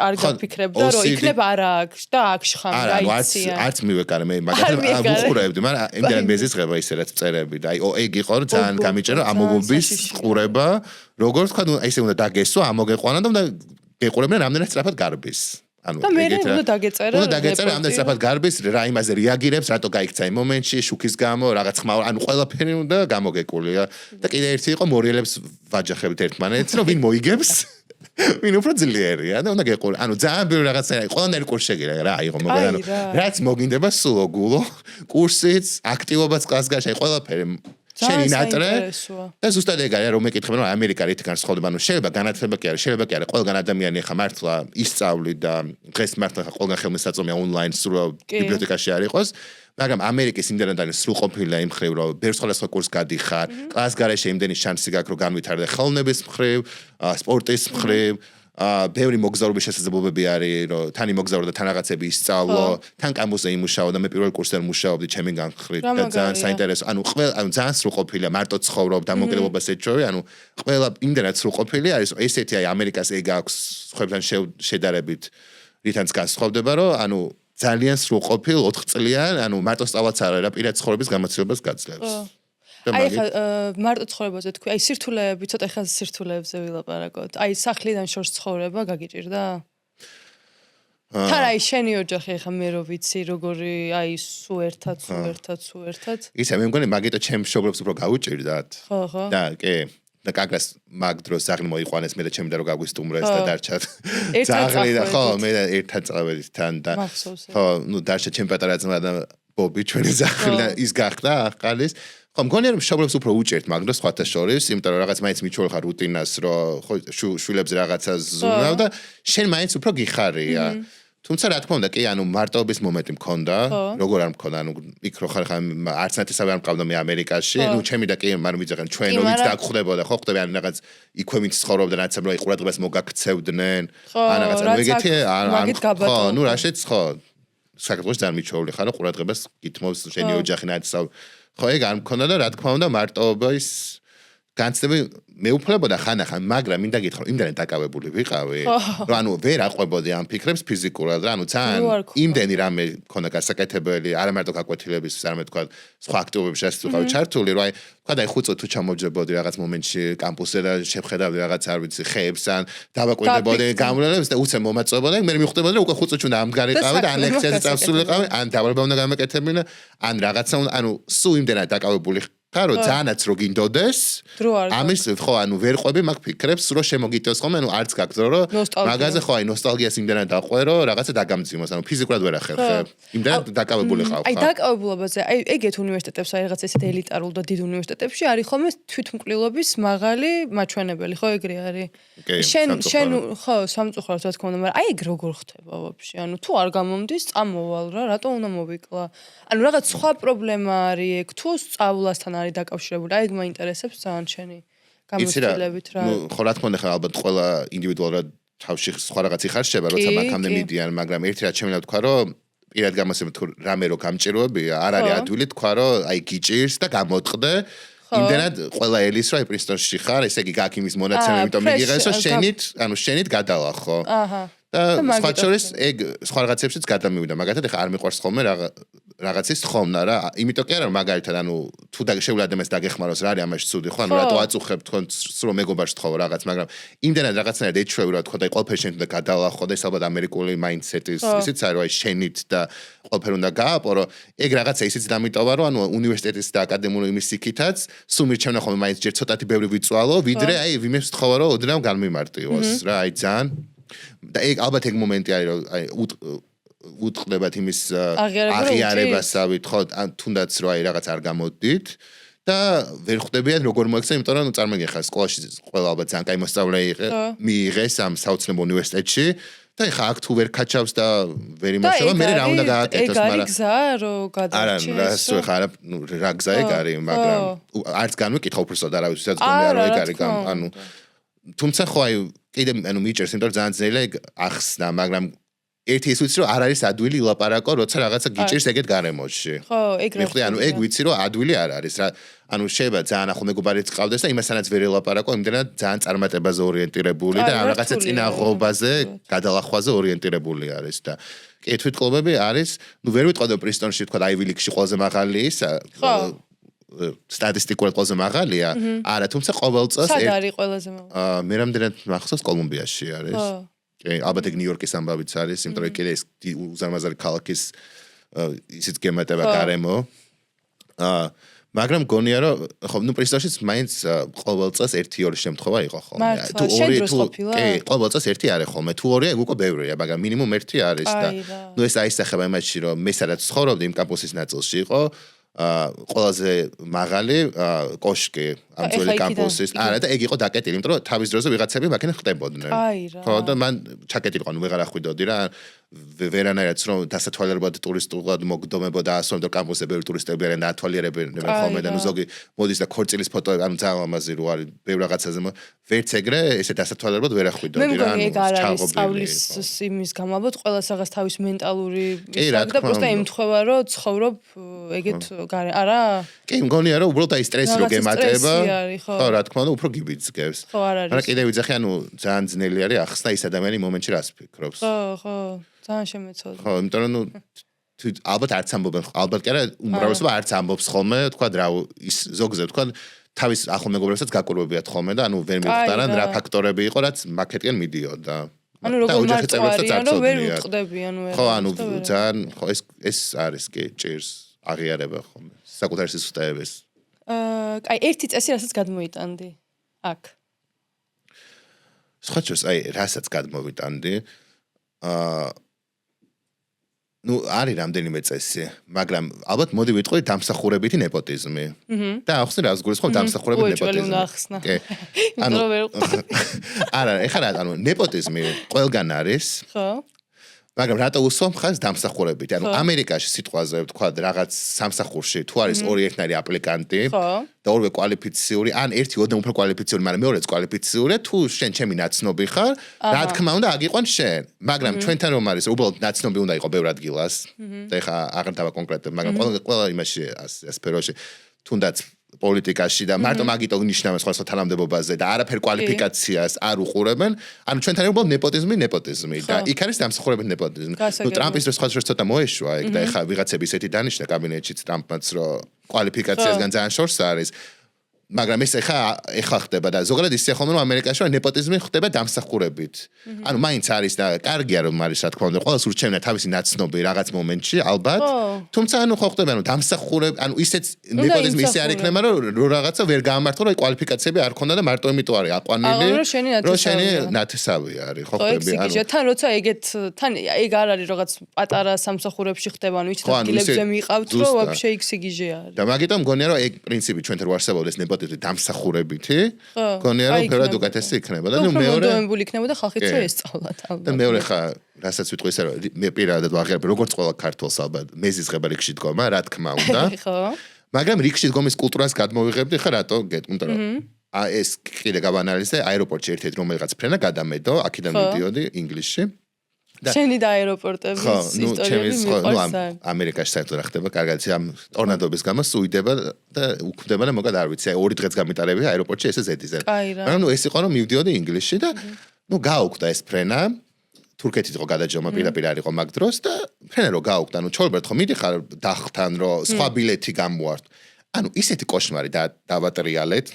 არ გაფიქრებდა რომ იქნებ არა აქ და აქ შხამი აიცია არც მივეკარე მე მაგათი მაგრამ იმდენ მეზისღება ისე რაც წერები და აი ეგ იყო რომ ძალიან გამიჭერა ამობობის ყურება როგორ თქვა ნუ ესე უნდა დაგესო ამოგეყვანა და უნდა გეყურებინა რამდენად სწრაფად გარბის ანუ ეგეთ რა უნდა დაგეწერა რამდენად სწრაფად გარბის რა იმაზე რეაგირებს რატო გაიქცა იმ მომენტში შუქის გამო რაღაც ხმა ანუ ყველაფერი უნდა გამოგეკულია და კიდე ერთი იყო მორიელებს ვაჯახებით ერთმანეთს რომ ვინ მოიგებს ვინ უფრო ძლიერია და უნდა გეყური ანუ ძალიან ბევრი რაღაცა ყველანაირი კურსი შეგირა რა აიღო მაგრამ ანუ რაც მოგინდება სულო გულო კურსიც აქტივობაც კლასგარში აი ყველაფერი შენი ნატრე და ზუსტად ეგ არის რომ მეკითხები რომ ამერიკა რითი განსხვავდება ანუ შეიძლება განათლება კი არის შეიძლება კი არის ყველგან ადამიანი ხა მართლა ისწავლი და დღეს მართლა ყველგან ხელმისაწვდომია ონლაინ სრულ ბიბლიოთეკაში არ იყოს მაგრამ ამერიკის იმდენად არის სრულყოფილი იმ ხრივ რომ ბევრ სხვადასხვა კურსს გადიხარ კლასგარეში იმდენი შანსი გაქვს რომ განვითარდე ხელოვნების მხრივ სპორტის მხრივ ბევრი მოგზაურობის შესაძლებლობები არის რომ თან იმოგზაურო და თან რაღაცები ისწავლო თან კამპუსზე იმუშაო და მე პირველ კურსზე მუშაობდი ჩემი განხრით და ძალიან საინტერესო ანუ ძალიან სრულყოფილია მარტო ცხოვრობ დამოკიდებობას ეჩვევი ანუ ყველა იმდენად სრულყოფილი არის ესეთი აი ამერიკას ეგ აქვს სხვებთან შედარებით რითაც განსხვავდება რომ ანუ ძალიან სრულყოფილ 4 წლიან ანუ მარტო სწავლაც არ არის რა პირად ცხოვრების გამოცდილებას გაძლევს აი ხა მარტო ცხოვრებაზე თქვი აი სირთულეები ცოტა ხა სირთულეებზე ვილაპარაკოთ აი სახლიდან შორს ცხოვრება გაგიჭირდა თან აი შენი ოჯახი ხა მე რო ვიცი როგორი აი სუ ერთად ისა მე მგონი მაგიტო ჩემ მშობლებს უფრო გაუჭირდათ ხო და კი და კაგრას მაგ დროს ზაღლი მოიყვანეს მე და ჩემი და რო გაგვისტუმრეს და დარჩათ ზაღლი და ხო მე ერთად წავედით თან და ხო ნუ დარჩა ჩემ პატარა ძმა და ბობი ჩვენი ზაღლი და ის გახდა ახალის ხო მგონია რომ მშობლებს უფრო უჭერთ მაგ დროს სხვათა შორის იმიტომ რომ რაღაც მაინც მიჩვეულ ხარ რუტინას რომ ხო შვილებს რაღაცა ზრუნავ და შენ მაინც უფრო გიხარია თუმცა რა თქმა უნდა კი ანუ მარტოობის მომენტი მქონდა როგორ არ მქონდა ანუ იქ რო ხარ არც ნათესავი არ მყავდა მე ამერიკაში ნუ ჩემი და კი მაგრამ ვიძახენ ჩვენ ვინც დაგხვდებოდა ხო ხდები ან რაღაც იქვე ვინც ცხოვრობდა რაც რომ ყურადღებას მოგაქცევდნენ ან რაღაც ეგეთი ხო ნუ რაშეც ხო საქართველოს ძალიან მიჩვეული ხარ რომ ყურადღებას გითმობს შენი ოჯახი ნათესავი ხო ეგ არ მქონდა და რა თქმა უნდა მარტოობის განცდები მეუფლებოდა ხან-ახან, მაგრამ მინდა გითხრა, იმდენად დაკავებული ვიყავი, რომ ანუ ვერ აყვებოდი ამ ფიქრებს ფიზიკურად, ანუ ძალიან იმდენი რამე მქონდა გასაკეთებელი, არა მარტო გაკვეთილების, არამედ თქვა სხვა აქტივობებშიც ვიყავი ჩართული, რომ აი თქვა და 5 წუთი თუ ჩამოვჯებოდი რაღაც მომენტში კამპუსზე და შევხედავდი რაღაც არ ვიცი ხეებს ან დავაკვირდებოდი გამრავლებს და უცებ მომაწვებოდა, მე მიხვდებოდა რომ უკვე 5 წუთი უნდა ამდგარიყავი და ან ლექციაზე წავსულიყავი, ან დავალება უნდა გამეკეთებინა, ან რაღაცა ანუ სულ იმდენად დაკავებული რო ძალიანაც რო გინდოდეს ამის ხო ანუ ვერ ყვები მაგ ფიქრებს რო შემოგიტევს ხოლმე ანუ არც გაგძრო რომ მაგაზე ხო აი ნოსტალგიას იმდენად დაყვერო რაღაცა დაგამძიმოს ანუ ფიზიკურად ვერ ახერხებ იმდენად დაკავებული ხავ აი დაკავებულობაზე აი ეგეთ უნივერსიტეტებს აი რაღაც ესეთ ელიტარულ და დიდ უნივერსიტეტებში არის ხოლმე თვითმკვლელობის მაღალი მაჩვენებელი ხო ეგრე არის შენ ხო სამწუხაროდ რა თქმა უნდა მაგრამ აი ეგ როგორ ხდება ვაფშე ანუ თუ არ გამომდის წამოვალ რა რატო უნდა მოვიკლა ანუ რაღაც სხვა პრობლემა არის ეგ თუ სწავლასთან არის დაკავშირებული. აი ეგ მაინტერესებს ძალიან შენი გამოცდილებით რა. ნუ ხო რა თქმა უნდა ალბათ ყველა ინდივიდუალურად თავში სხვა რაღაც იხარშება, როცა მაგამდე მიდიან, მაგრამ ერთი რაც შემიძლია თქვა, რომ პირად გამოსება თუ რამე რო გამჭიროებია, არ არის ადვილი თქვა, რომ აი გიჭირს და გამოტყდე. იმდენად ყველა ელის რა პრინსტონში ხარ, ესე იგი გაქვს იმის მონაცემი, იმიტომ მიიღეს, რომ შენით გადალახო. აჰა. და სხვა შორის ეგ სხვა რაღაცებშიც გადამივიდა, მაგათად ეხა არ მიყვარს ხოლმე რაღაცის თხოვნა რა. იმიტომ კი არა მაგალითად ანუ თუ შეუძლია ადამიანს დაგეხმაროს რა არის ამაში ცუდი ხო? ანუ რატო აწუხებ თქვენ რომ მეგობარს თხოვო რაღაც, მაგრამ იმდენად რაღაცნაირად ეჩვევი რა თქო და ყველაფერი შენ უნდა გადალახო და ეს ალბათ ამერიკული მაინდსეტის ისიც არის რომ აი შენით და ყველაფერი უნდა გააპორო. ეგ რაღაცა ისიც დამიტოვა რომ ანუ უნივერსიტეტის და აკადემიური იმის იქითაც სულ მირჩევნა ხოლმე მაინც ჯერ ცოტათი ბევრი ვიწვალო, ვიდრე აი ვიმებს თხოვო რომ ოდნავ განმიმარტივოს რა, აი ძალიან და ეგ ალბათ ეგ მომენტი არის რომ აი უტყდებათ იმის აღიარებასავით ხო თუნდაც რომ აი რაღაც არ გამოდით და ვერ ხვდებიან როგორ მოიქცენ იმიტომ რომ წარმოგიდგენ ხარ სკოლაში ყველა ალბათ ძალიან კაი მოსწავლე მიიღეს ამ საოცნებო უნივერსიტეტში და ხა აქ თუ ვერ ქაჩავს და ვერ იმუშავა მე რა უნდა გააკეთოს მაგრამ ეგ არის გზა რომ გადარჩეს არა რა ხა რა გზა ეგ არის მაგრამ არც განვიკითხა უბრალოდ არავის ვისაც გონია რომ ეგ არის ანუ თუმცა ხო აი კიდე ანუ მიჭერს იმიტომ რომ ძალიან ძნელია ეგ ახსნა მაგრამ ერთი ის ვიცი რომ არ არის ადვილი ილაპარაკო როცა რაღაცა გიჭირს ეგეთ გარემოში ხო ეგ რა მიხდი ანუ ეგ ვიცი რომ ადვილი არ არის რა ანუ შეიძლება ძალიან ახლო მეგობარიც ყავდეს და იმასთანაც ვერ ელაპარაკო იმდენად ძალიან წარმატებაზე ორიენტირებული და რაღაცა წინაღობაზე გადალახვაზე ორიენტირებული არის და კი თვითკლუბები არის ნუ ვერ ვიტყოდე პრისტონში თქვა აივი ლიგში ყველაზე მაღალი ის სტატისტიკურად ყველაზე მაღალია არა თუმცა ყოველ წელს სად არის ყველაზე მაღალი მე რამდენად მახსოვს კოლუმბიაში არის ალბათ ეგ ნიუ-იორკის ამბავიც არის, იმიტომ რომ კიდე ეს უზარმაზარი ქალაქის ისიც გემატება გარემო. მაგრამ გონია რომ ხო, ნუ პრისტონშიც მაინც ყოველ წელს 1-2 შემთხვევა იყო ხოლმე. თუ 2 კი, ყოველ წელს 1 არის ხოლმე. თუ 2 ეგ უკვე ბევრია, მაგრამ მინიმუმ 1 არის და ნუ ეს აისახება იმაში რომ მე სადაც ცხოვრობდი იმ კამპუსის ნაწილში იყო ყველაზე მაღალი კოშკი ამ ძველი კამპუსის. არა და ეგ იყო დაკეტილი, იმიტომ რომ თავის დროზე ვიღაცები მაქინე ხტებოდნენ. ხო და მან ჩაკეტილიყო, ანუ ვეღარ ახვიდოდი რა. ვერანაირად რომ დასათვალიერებლად ტურისტულად მოგდომებოდა ასო რომ კამპუსზე ბევრი ტურისტები არიან და ათვალიერებენ ხოლმე და ნუ ზოგი მოდის და ქორწილის ფოტო ანუ ძალიან ლამაზი რო არის ბევრ რაღაცაზე ვერც ეგრე ესე დასათვალიერებლად ვერ ახვიდოდი რა ანუ სწავლის იმის გამო ალბათ ყველას რაღაც თავის მენტალური და პროსტა ემთხვევა რომ ცხოვრობ ეგეთ არა კი მგონია რომ უბრალოდ აი სტრესი რო გემატება ხო რა თქმა უნდა უფრო გიბიძგებს მაგრამ კიდე ვიძახი ანუ ძალიან ძნელი არის ახსნა ის ადამიანი მომენტში რას ფიქრობს ხო ძალიან შემეცოდა. ხო, იმიტომ რომ ნუ ალბათ არც ამბობენ, ალბათ კი არა, უმრავლესობა არც ამბობს ხოლმე, თქვა რა ის ზოგზე თქვა თავის ახლო მეგობრებსაც გაკურვებიათ ხოლმე და ანუ ვერ მიხვდარან რა ფაქტორები იყო, რაც მაკეტკენ მიდიოდა. ანუ როგორ მარწყვარიან, რომ ვერ უწყდებიან ვერ. ხო, ანუ ძალიან ხო ეს არის კი ჭირს აღიარება ხოლმე. საკუთარ სისუსტეებს. აი ერთი წესი რასაც გადმოიტანდი. აქ. სხვა შეს აი რასაც გადმოვიტანდი ნუ არის რამდენიმე წესი, მაგრამ ალბათ მოდი ვიტყვი დამსახურებითი ნეპოტიზმი. და ახსნე რას გულისხმობ დამსახურებითი ნეპოტიზმი. კი. ანუ არა, ეხლა ანუ ნეპოტიზმი ყველგან არის. ხო. მაგრამ რატო უსვამ ხაზს დამსახურებითი? ანუ ამერიკაში სიტყვაზე ვთქვა რაღაც სამსახურში თუ არის ორი ერთნაირი აპლიკანტი და ორივე კვალიფიციური, ან ერთი ოდნავ უფრო კვალიფიციური, მაგრამ მეორეც კვალიფიციური, თუ შენ ჩემი ნაცნობი ხარ, რა თქმა უნდა აგიყვან შენ. მაგრამ ჩვენთან რომ არის, უბრალოდ ნაცნობი უნდა იყოს ბევრ ადგილას. და ეხა აღარ დავა კონკრეტულად, მაგრამ ყველა იმაში სფეროში თუნდაც პოლიტიკაში და მარტო მაგიტო ნიშნავს სხვადასხვა თანამდებობაზე და არაფერ კვალიფიკაციას არ უყურებენ. ანუ ჩვენთან უბრალოდ ნეპოტიზმი და იქ არის დამსახურებითი ნეპოტიზმი. ნუ ტრამპის დროს სხვადასხვა ცოტა მოეშვა ეგ და ეხა ვიღაცები ისეთი დანიშნა კაბინეტშიც ტრამპმაც რომ კვალიფიკაციასგან ძალიან შორს არის. მაგრამ ეს ეხა ხდება და ზოგადად ისე ხოლმე რომ ამერიკაში რომ ნეპოტიზმი ხდება დამსახურებით. ანუ მაინც არის და კარგია რომ არის რა თქმა უნდა ყველას ურჩევნა თავისი ნაცნობი რაღაც მომენტში ალბათ. თუმცა ანუ ხო ხდება ანუ დამსახურებ ანუ ისეც ნეპოტიზმი ისე არ იქნება რომ რაღაცა ვერ გაამართლა რომ კვალიფიკაციები არ ქონდა და მარტო იმიტომ არის აყვანილი რომ შენი ნათესავი არის ხო ხდება ანუ თან როცა ეგეთ თან ეგ არ არის რაღაც პატარა სამსახურებში ხდება ანუ იცით ადგილებზე მიყავთ რომ ვაფშე იქ სიგიჟე არის. და მაგიტომ მგონია რომ ეგ პრინციპი ჩვენთან რო არსებობდეს დამსახურებითი გონია რომ ფერად უკეთესი იქნება და ნუ მეორე მომდომებული იქნებოდა ხალხიც რომ ესწავლათ ალბათ. და მეორე ხა რასაც ვიტყვი ისე რომ მე პირადად ვაღიარებ როგორც ყველა ქართველს ალბათ მეზიზღება რიგში დგომა რა თქმა უნდა. ხო. მაგრამ რიგში დგომის კულტურას გადმოვიღებდი ხა რატო გეტყვით რომ ეს კიდე გავანალიზე აეროპორტში ერთ-ერთი რომელიღაც ფრენა გადამედო აქედან მიდიოდი ინგლისში შენი და აეროპორტების ისტორიები მიყვარს. ამერიკაში საერთოდ რა ხდება, კარგად ამ ტორნადოების გამო სუიდება და უქმდება და მოგად არ ვიცი, 2 დღეც გამიტარები აეროპორტში ესე ზედიზე. მაგრამ ეს იყო რომ მივდიოდი ინგლისში და გაუკვდა ეს ფრენა თურქეთით იყო გადაჯომა პირდაპირ არ იყო მაგ დროს და ფრენა რო გაუკვდა, ანუ ჩოლბერთ ხო მიდიხარ დახთან რომ სხვა ბილეთი გამوارთ. ანუ ისეთი კოშმარი დავატრიალეთ,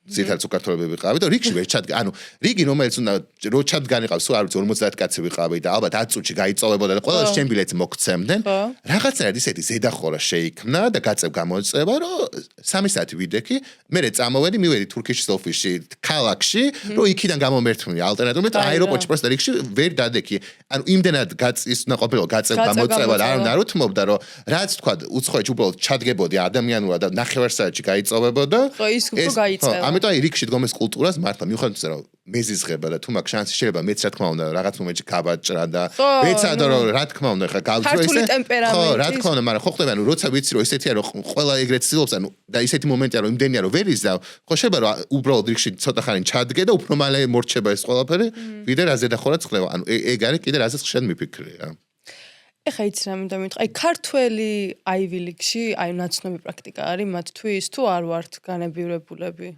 ზითაც უკართულები ვიყავით და რიგში ვერ ჩადგა. ანუ რიგი რომელიც უნდა რო ჩადგანიყავს, სულ არ ვიცი 50 კაცი ვიყავით და ალბათ 10 წუთში გაიწოვებოდა და ყველა შენ ბილეთს მოგცემდნენ. რაღაცნაირად ისეთი ზედახორა შეიქმნა და გაწევ გამოწევა, რომ 3 საათი ვიდექი, მერე წამოვედი, მივედი თურქეთის ოფისში, ქალაქში, რომ იქიდან გამომერთმი ალტერნატიულად აეროპორტში პროსტა რიგში ვერ დადექი. ანუ იმდენად ის უნდა ყოფილიყო გაწევ გამოწევა და არ უთმობდა, რომ რაც თქვა უცხოეთში უბრალოდ ჩადგებოდი ადამიანურად და ნახევარსაათში გაიწოვებოდა. ხო, ის უფრო გაიწევა. ამიტომ აი რიგში დგომეს კულტურას მართლა მიუხედავად რომ მეზიზღება და თუ მაგ შანსი შეიძლება მეც რა თქმა უნდა რაღაც მომენტში გავაჭრა და ვეცადა რომ რა თქმა უნდა ხა გავძრო ესე ხო რა თქმა უნდა მაგრამ ხო ხდება ანუ როცა ვიცი რომ ესეთია რომ ყველა ეგრეთ ცდილობს ანუ და ისეთი მომენტია რომ იმდენია რომ ვერ იზავ ხო შეიძლება რომ უბრალოდ რიგში ცოტა ხანი ჩადგე და უფრო მალე მორჩება ეს ყველაფერი ვიდრე რაზე დახურა ხდება ანუ ეგ არის კიდე რაზეც ხშირად მიფიქრე რა ეხა იცი რა მინდა მითხრა აი ქართველი Ivy League-ში აი ნაცნობი პრაქტიკა არის მათთვის თუ არ ვართ განებივრებულები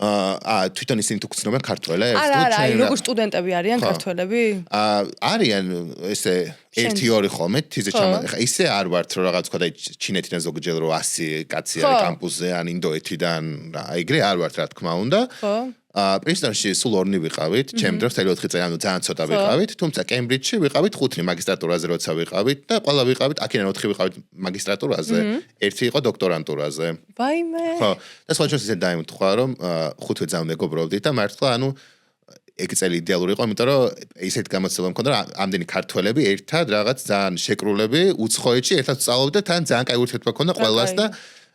თვითონ ისინი თუ გწნობენ ქართველებს არა აი როგორ სტუდენტები არიან ქართველები არიან ესე 1-2 ხოლმე თიზე ჩამა ეხა ისე არ ვართ რომ რაღაც თქვა და ჩინეთიდან ზოგჯერ რომ 100 კაცი არის კამპუსზე ან ინდოეთიდან რა ეგრე არ ვართ რა თქმა უნდა ხო პრინსტონში სულ 2 ვიყავით, ჩემ დროს 4 წელი, ანუ ძალიან ცოტა ვიყავით, თუმცა კემბრიჯში ვიყავით 5 მაგისტრატურაზე როცა ვიყავით და ყველა ვიყავით, აქედან 4 ვიყავით მაგისტრატურაზე, 1 იყო დოქტორანტურაზე. ვაიმე. ხო, და სხვა ჩვენს ისე დაიმთხვა, რომ 5 ძალიან მეგობრობდით და მართლა ანუ ეგ წელი იდეალური იყო, იმიტომ რომ ისეთ გამოცდილება მქონდა, რომ ამდენი ქართველები ერთად რაღაც ძალიან შეკრულები უცხოეთში ერთად სწავლობდნენ და თან ძალიან კაი ურთიერთობა ჰქონდა ყველას და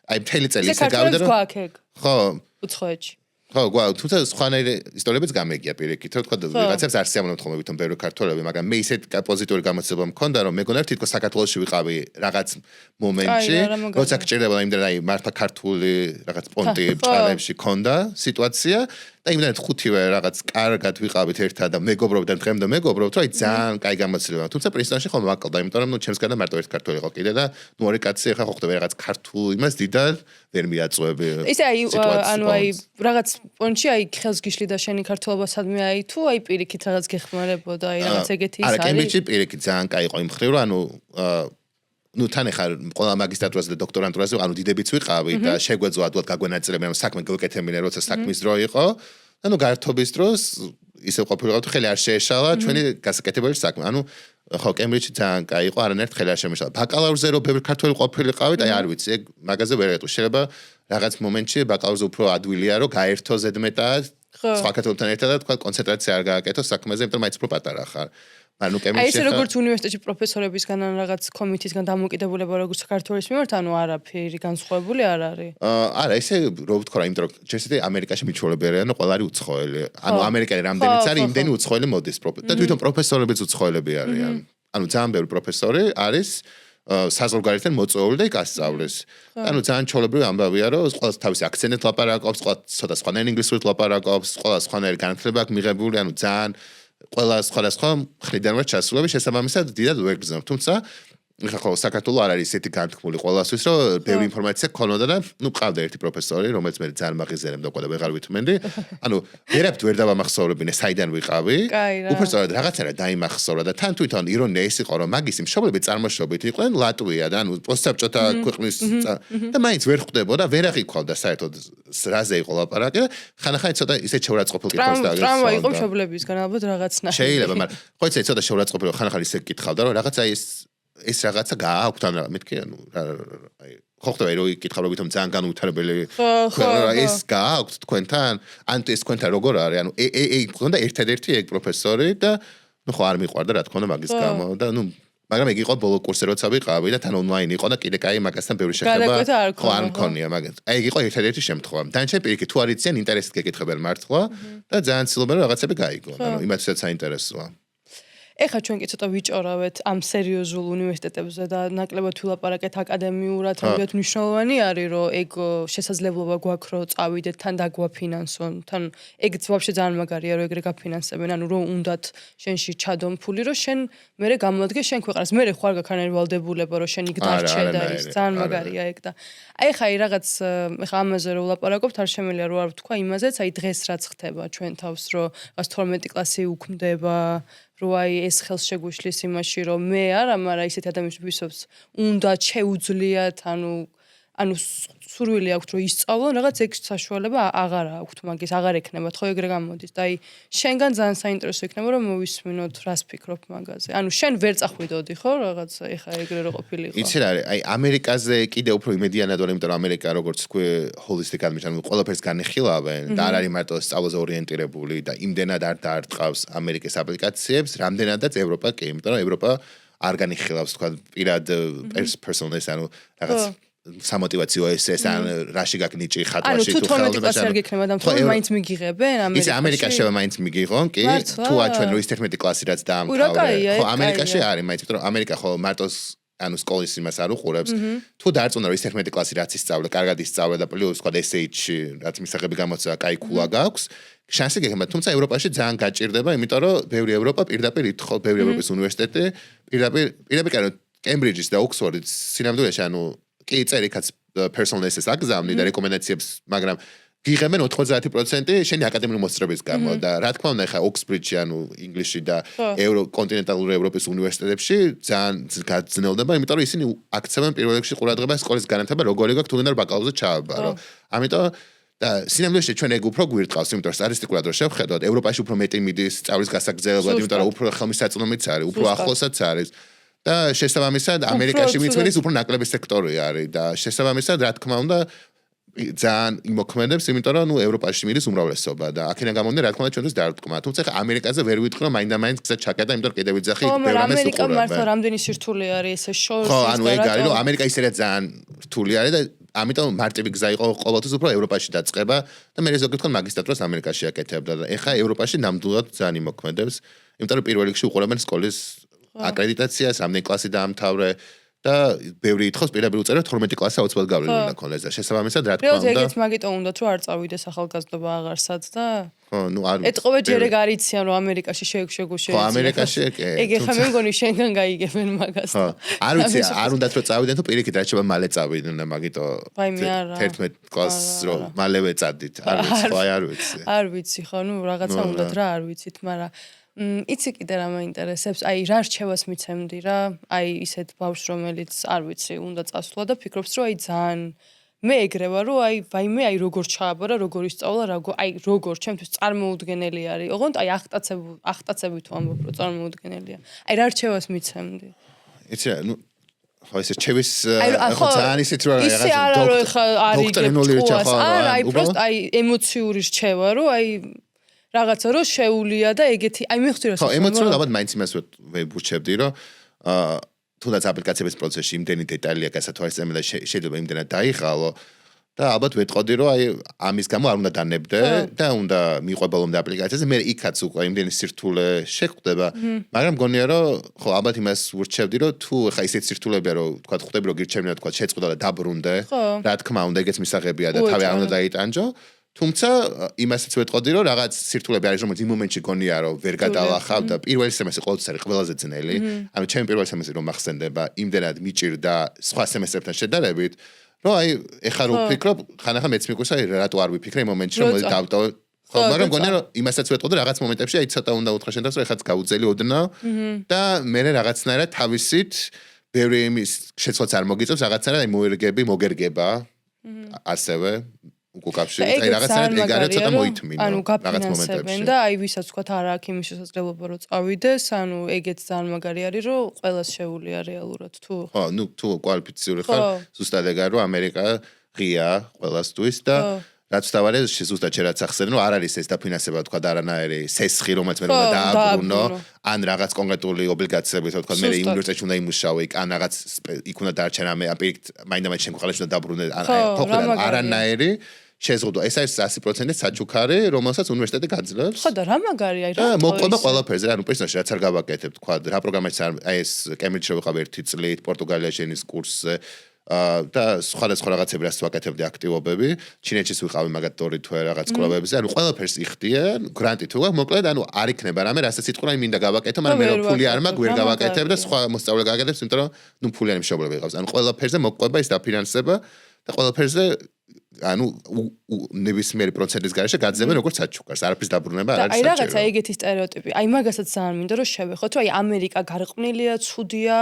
აი მთელი წელი ისე გავიდა რომ ხო, უცხოეთში ხო, თუმცა სხვანაირი ისტორიებიც გამეგია პირიქით, რომ თქვა ვიღაცებს არ სიამოვნებთ ხოლმე ვითომ ბევრი ქართველები, მაგრამ მე ისეთ პოზიტიური გამოცდილება მქონდა, რომ მეგონა თითქოს საქართველოში ვიყავი რაღაც მომენტში, როცა გჭირდებოდა იმდენ აი მართლა ქართული რაღაც პონტი ბჭყალებში ქონდა სიტუაცია და იმდენად 5-ვე რაღაც კარგად ვიყავით ერთად და მეგობრობთ და დღემდე მეგობრობთ, რომ აი ძალიან კაი გამოცდილება. თუმცა პრინსტონში ხომ ვაკლდა, იმიტომ რომ ჩემს გარდა მარტო ერთ ქართველი იყო კიდე და ორი კაცი ახლა ხო ხდება რაღაც ქართულ იმას დიდად ვერ მიაწვევები. ისე აი ანუ აი რაღაც პონჩი აი ხელს გიშლიდა შენი ქართულობა სადმე აი თუ აი პირიქით რაღაც გეხმარებოდა აი რაღაც ეგეთი ის არის. არა, კემბრიჯში პირიქით ძალიან კაი იყო იმ ხრივ, რომ ანუ თან ახლა ყველა მაგისტრატურაზე და დოქტორანტურაზე ანუ დიდებიც ვიყავი და შეგვეძლო ადვილად გაგვენაწილებენ რომ საქმე გეკეთებინე როცა საქმის დრო იყო ანუ გართობის დროს ისე ყოფილიყავთ ხელი არ შეეშალა ჩვენი გასაკეთებელი საქმე ანუ ხო კემბრიჯში ძალიან კაი იყო არანაირად ხელი არ შემეშალა ბაკალავრზე რო ბევრი ქართველი ყოფილიყავით აი არ ვიცი ეგ მაგაზე ვერ ეტყვი შეიძლება რაღაც მომენტში ბაკალავრზე უფრო ადვილია რომ გაერთო ზედმეტად სხვა ქართველებთან ერთად და თქვა კონცენტრაცია არ გააკეთო საქმეზე იმიტომ მაინც უფრო პატარა ხარ ანუ კემბრიჯში აი ესე როგორც უნივერსიტეტში პროფესორებისგან ან რაღაც კომიტისგან დამოკიდებულება როგორც საქართველოს მიმართ ანუ არაფერი განსხვავებული არ არის არა ესე რო ვთქვა იმიტომ რომ ჯერ ამერიკაში მიჩვეულები არიან ყველა არის უცხოელი ანუ ამერიკაში რამდენიც არის იმდენი უცხოელი მოდის და თვითონ პროფესორებიც უცხოელები არიან ანუ ძალიან ბევრი პროფესორი არის საზღვარგარეთთან მოწვეული და იქ ასწავლის. ანუ ძალიან ჩოლებრივი ამბავია, რომ ყველა თავისი აქცენტით ლაპარაკობს, ყველა ცოტა სხვანაირი ინგლისურით ლაპარაკობს, ყველა სხვანაირი განათლება აქვს მიღებული, ანუ ძალიან ყველა სხვადასხვა მხრიდან ვარ ჩასულები, შესაბამისად დიდად ვერ გრძნობ. თუმცა ეხლა ხო საქართველოს არ არის ესეთი განთქმული ყველასთვის, რომ ბევრი ინფორმაცია გქონოდა და ნუ ყავდა ერთი პროფესორი, რომელიც მე ძალიან მაგიზერებდა ყოდა ვეღარ ვითმენდი. ანუ ვერაფრით ვერ დავამახსოვრებინე, საიდან ვიყავი. უბრალოდ რაღაცა დაიმახსოვრა და თან თვითონ ირონია ის იყო, რომ მაგის მშობლები წარმოშობით იყვნენ ლატვიიდან, ანუ პოსტსაბჭოთა ქვეყნის და მაინც ვერ ხვდებოდა, ვერ აღიქვავდა საერთოდ რაზე იყო ლაპარაკი და ხანახანი ცოტა ისე შეურაცხყოფილ კითხვას დააგეს. ტრამვა იყო მშობლებისგან ალბათ რაღაცნაირი. შეიძლება, მაგრამ ხო იცი ცოტა შეურაცხყოფილი ხანახანი ისე კითხავდა, რომ რაღაცა ეს რაღაცა გააქვთ ან რა მეთქი ანუ აი ხო ხდება რომ იკითხავ რომ ვითომ ძალიან განუვითარებელი ეს გააქვთ თქვენთან ან ეს თქვენთან როგორ არის ანუ ეგ მქონდა ერთადერთი ეგ პროფესორი და ნუ ხო არ მიყვარდა რა თქმა უნდა მაგის გამო და ნუ მაგრამ ეგ იყო ბოლო კურსზე როცა ვიყავი და თან ონლაინ იყო და კიდე კაი მაგასთან ბევრი შეხება ხო არ მქონია მაგას აი ეგ იყო ერთადერთი შემთხვევა დანარჩენი პირიქით თუ არ იციან ინტერესით გეკითხებენ მართლა და ძალიან ცდილობენ რომ რაღაცები გაიგონ ანუ იმათაც საინტერესოა ეხლა ჩვენ კი ცოტა ვიჭორავეთ ამ სერიოზულ უნივერსიტეტებზე და ნაკლებად ვილაპარაკეთ აკადემიურად, რადგან მნიშვნელოვანი არის, რომ ეგ შესაძლებლობა გვაქვს, რომ წავიდეთ, თან დაგვაფინანსონ, თან ეგ ვაფშე ძალიან მაგარია, რომ ეგრე გაფინანსებენ, ანუ რომ უნდათ შენში ჩადონ ფული, რომ შენ მერე გამოადგე შენ ქვეყანას, მერე ხარ გაქანერი ვალდებულება, რომ შენ იქ დარჩე და ის ძალიან მაგარია ეგ და აი ხა რაღაც ეხა ამაზე რომ ვლაპარაკობთ, არ შემიძლია რომ არ ვთქვა იმაზეც, აი დღეს რაც ხდება ჩვენ თავს, რომ 12 კლასი უქმდება რომ აი ეს ხელს შეგვიშლის იმაში რომ მე არა, მაგრამ ისეთი ადამიანები ვისობს უნდა შეუძლიათ, ანუ სურვილი აქვთ რომ ისწავლონ, რაღაც ეგ საშუალება აღარ აქვთ მაგის, აღარ ექნებათ, ხო ეგრე გამოდის და აი შენგან ძალიან საინტერესო იქნება რომ მოვისმინოთ რას ფიქრობ მაგაზე. ანუ შენ ვერ წახვიდოდი ხო რაღაც ეხა ეგრე რო ყოფილიყო. იცი რა არის, აი ამერიკაზე კიდე უფრო იმედიანად ვარ, იმიტომ რომ ამერიკა როგორც თქვი holistic admission, ყველაფერს განიხილავენ და არ არის მარტო სწავლაზე ორიენტირებული და იმდენად არ დაარტყავს ამერიკის აპლიკაციებს, რამდენადაც ევროპა კი, იმიტომ რომ ევროპა არ განიხილავს თქვა პირად personal-ს, ანუ რაღაც სამოტივაციო ესეს ან რაში გაკნიჭი ხატვაში თუ ხელოვნებაში არ გექნება და თუ მაინც მიგიღებენ ამერიკაში. იცი ამერიკაში შევა მაინც მიგიღონ, კი, თუ აჩვენ რომ ის 11 კლასი რაც დაამთავრე. ხო, ამერიკაში არის, მაინც იმიტომ რომ ამერიკა ხო მარტო ანუ სკოლის იმას არ უყურებს. თუ დაარწმუნა რომ ის 11 კლასი რაც ისწავლე, კარგად ისწავლე და პლუს თქვა SH-ში რაც მისაღები გამოცა, კაი ქულა გაქვს. შანსი გექნება, თუმცა ევროპაში ძალიან გაჭირდება, იმიტომ რომ ბევრი ევროპა პირდაპირ ითხოვს, ბევრი ევროპის უნივერსიტეტი პირდაპირ კანო კემბრიჯის და ოქსფორდის სინამდვილეში ანუ კი წერიქაც personal essays აგზავნი და რეკომენდაციებს, მაგრამ გიღებენ 90% შენი აკადემიური მოსწრების გამო და რა თქმა უნდა ხა ოქსბრიჯში ანუ ინგლისში და კონტინენტალური ევროპის უნივერსიტეტებში ძალიან გაძნელდება, იმიტომ რომ ისინი აქცევენ პირველ რიგში ყურადღებას სკოლის განათება როგორი გაქვს თუ უნდა ბაკალავრზე ჩააბარო. ამიტომ და სინამდვილეში ჩვენ ეგ უფრო გვირტყავს, იმიტომ რომ სტატისტიკურად რო შევხედოთ, ევროპაში უფრო მეტი მიდის სწავლის გასაგრძელებლად, იმიტომ რომ უფრო ხელმისაწვდომიც არის, უფრო ახლოსაც არის. და შესაბამისად ამერიკაში მიწვენის უფრო ნაკლები სექტორი არის და შესაბამისად რა თქმა უნდა ძალიან იმოქმედებს, იმიტომ რომ ნუ ევროპაში მიდის უმრავლესობა და აქედან გამომდინარე რა თქმა უნდა ჩვენთვის დაარტყმა. თუმცა ხა ამერიკაზე ვერ ვიტყვი რომ მაინდა-მაინც გზა ჩაკეტა, იმიტომ რომ კიდევ ვიძახი ბევრ ამას უყურებ. ამერიკა მართლა რამდენი სირთულე არის ესე შორს. ხო, ანუ ეგ არის, რომ ამერიკა ისედაც ძალიან რთული არის და ამიტომ მარტივი გზა იყო ყოველთვის უფრო ევროპაში დაწყება და მე ზოგადად თქვენ მაგისტრატურას ამერიკაში აკეთებდა და ეხა ევროპაში ნამდვილად ძალიან იმოქმედებს, იმიტომ რომ პირველ რიგში უყურებენ სკოლის აკრედიტაციას, რამდენი კლასი დაამთავრე და ბევრი ითხოვს პირდაპირ უწერო 12 კლასი აუცილებლად გავლილი უნდა ქონდეს და შესაბამისად რა თქმა უნდა. ეგეც მაგიტომ უნდა თუ არ წავიდეს ახალგაზრდობა აღარსაც და ხო, ნუ არ ეთყობა ჯერ ეგ არიციან რომ ამერიკაში შეგვშეგუშე. ხო, ამერიკაში ეგ ხა მე მგონი შენგან გაიგებენ მაგას. ხო, არ ვიცი, არ უნდათ რომ წავიდნენ თუ პირიქით რა შეიძლება მალე წავიდნენ და მაგიტომ 11 კლასს რომ მალევე წადით, არ ვიცი, ხო, არ ვიცი. არ ვიცი, ხო, ნუ რაღაცა უნდათ რა, არ ვიცით, მაგრამ იცი კიდე რა მაინტერესებს, აი რა რჩევას მიცემდი რა, აი ისეთ ბავშვს რომელიც არ ვიცი, უნდა წასვლა და ფიქრობს რომ აი ძალიან მე ეგრევა რომ აი ვაიმე აი როგორ ჩააბარა, როგორ ისწავლა, აი როგორ ჩემთვის წარმოუდგენელი არის. ოღონდ აი ახტაცებით ვამბობ რომ წარმოუდგენელია. აი რა რჩევას მიცემდი. იცი რა, ნუ ხო ეს რჩევის ხო ძალიან ისეთ რა დოქტრინული რჩევა. არა, აი პროსტ აი ემოციური რჩევა რომ აი რაღაცა რო შეუულია და ეგეთი აი მიხდი რა ხო ემოციურად ალბათ მაინც იმას ვურჩებდი რომ თუნდაც აპლიკაციების პროცესში იმდენი დეტალია გასათვალისწინებელია და შეიძლება იმდენად დაიღალო და ალბათ ვეტყოდი რომ აი ამის გამო არ უნდა დანებდე და უნდა მიყვებელობდე აპლიკაციაზე მე იქაც უკვე იმდენი სირთულე შეხვდება მაგრამ მგონია რომ ხო ალბათ იმას ვურჩებდი რომ თუ ხა ისეთ სირთულებია რომ თქვა ხვდები რომ გირჩევნია თქვა შეწყდა და დაბრუნდე რა თქმა უნდა ეგეც მისაღებია და თავი არ უნდა დაიტანჯო თუმცა იმასაც ვეტყოდი რომ რაღაც სირთულეები არის რომელიც იმ მომენტში გონია რომ ვერ გადალახავ და პირველი სემესტრი ყოველთვის არის ყველაზე ძნელი ანუ ჩემი პირველი სემესტრი რომ მახსენდება იმდენად მიჭირდა სხვა სემესტრებთან შედარებით რომ აი ეხლა რო ვფიქრობ ხანახა მეც მიყვარს აი რატო არ ვიფიქრე იმ მომენტში რომ მოდი დავტოვე ხო მაგრამ გონია რომ იმასაც ვეტყოდი რაღაც მომენტებში აი ცოტა უნდა უთხრა შენ თავს რომ ეხაც გაუძელი ოდნავ და მე რაღაცნაირად თავისით ბევრი იმის შეცვლაც არ მოგიწევს რაღაცნაირად აი მოერგები მოგერგება ასევე უკავშირი აი რაღაცნაირად ეგ არის ცოტა მოითმინა ანუ გაფინანსებენ და აი ვისაც თქვა არ აქვს იმის შესაძლებლობა რომ წავიდეს ანუ ეგეც ძალიან მაგარი არის რომ ყველას შეუულია რეალურად თუ ხო ნუ თუ კვალიფიციური ხარ ზუსტად ეგ არის რომ ამერიკა ღია ყველასთვის და რაც თავარი ზუსტად შერაც ახსენე რომ არ არის ეს დაფინანსება თქვა და არანაირი სესხი რომელიც მე უნდა დააბრუნო ან რაღაც კონკრეტული ობლიგაციები თქვა მე იმ უნივერსიტეტში უნდა იმუშაო იქ ან რაღაც იქ უნდა დარჩენ ამ აპიქტ მაინდა-მაინც შენ ყალაში უნდა დაბრუნე ან თოქლა არანაირი შეზღუდვა ეს არის 100% საჩუქარი რომელსაც უნივერსიტეტი გაძლევს ხო და რა მაგარი აი რა მოყვება ყველაფერზე ანუ პერსონაჟი რაც არ გავაკეთებ თქვა რა პროგრამაში აი ეს კემბრიჯში ვიყავ ერთი წლით პორტუგალიაში ენის კურსზე და სხვადასხვა რაღაცები რაც ვაკეთებდი აქტივობები ჩინეთშიც ვიყავი მაგათ 2 თვე რაღაც კვლევებზე ანუ ყველაფერს იხდიან გრანტი თუ გაქვს მოკლედ ანუ არ იქნება რამე რასაც იტყვა იმ მინდა გავაკეთო მაგრამ მე რო ფული არ მაქვს ვერ გავაკეთებ და სხვა მოსწავლე გააკეთებს იმიტომ რომ ნუ ფულიანი მშობლები ყავს ანუ ყველაფერზე მოყვება ის დაფინანსება და ყველაფერზე ანუ ნებისმიერი პროცენტის გარეშე გაძებენ როგორც საჩუქარს, არაფრის დაბრუნება არ არის საჭირო. აი რაღაცა ეგეთი სტერეოტიპი. აი მაგასაც ძალიან მინდა რომ შევეხოთ, რომ აი ამერიკა გარყვნილია, ცუდია,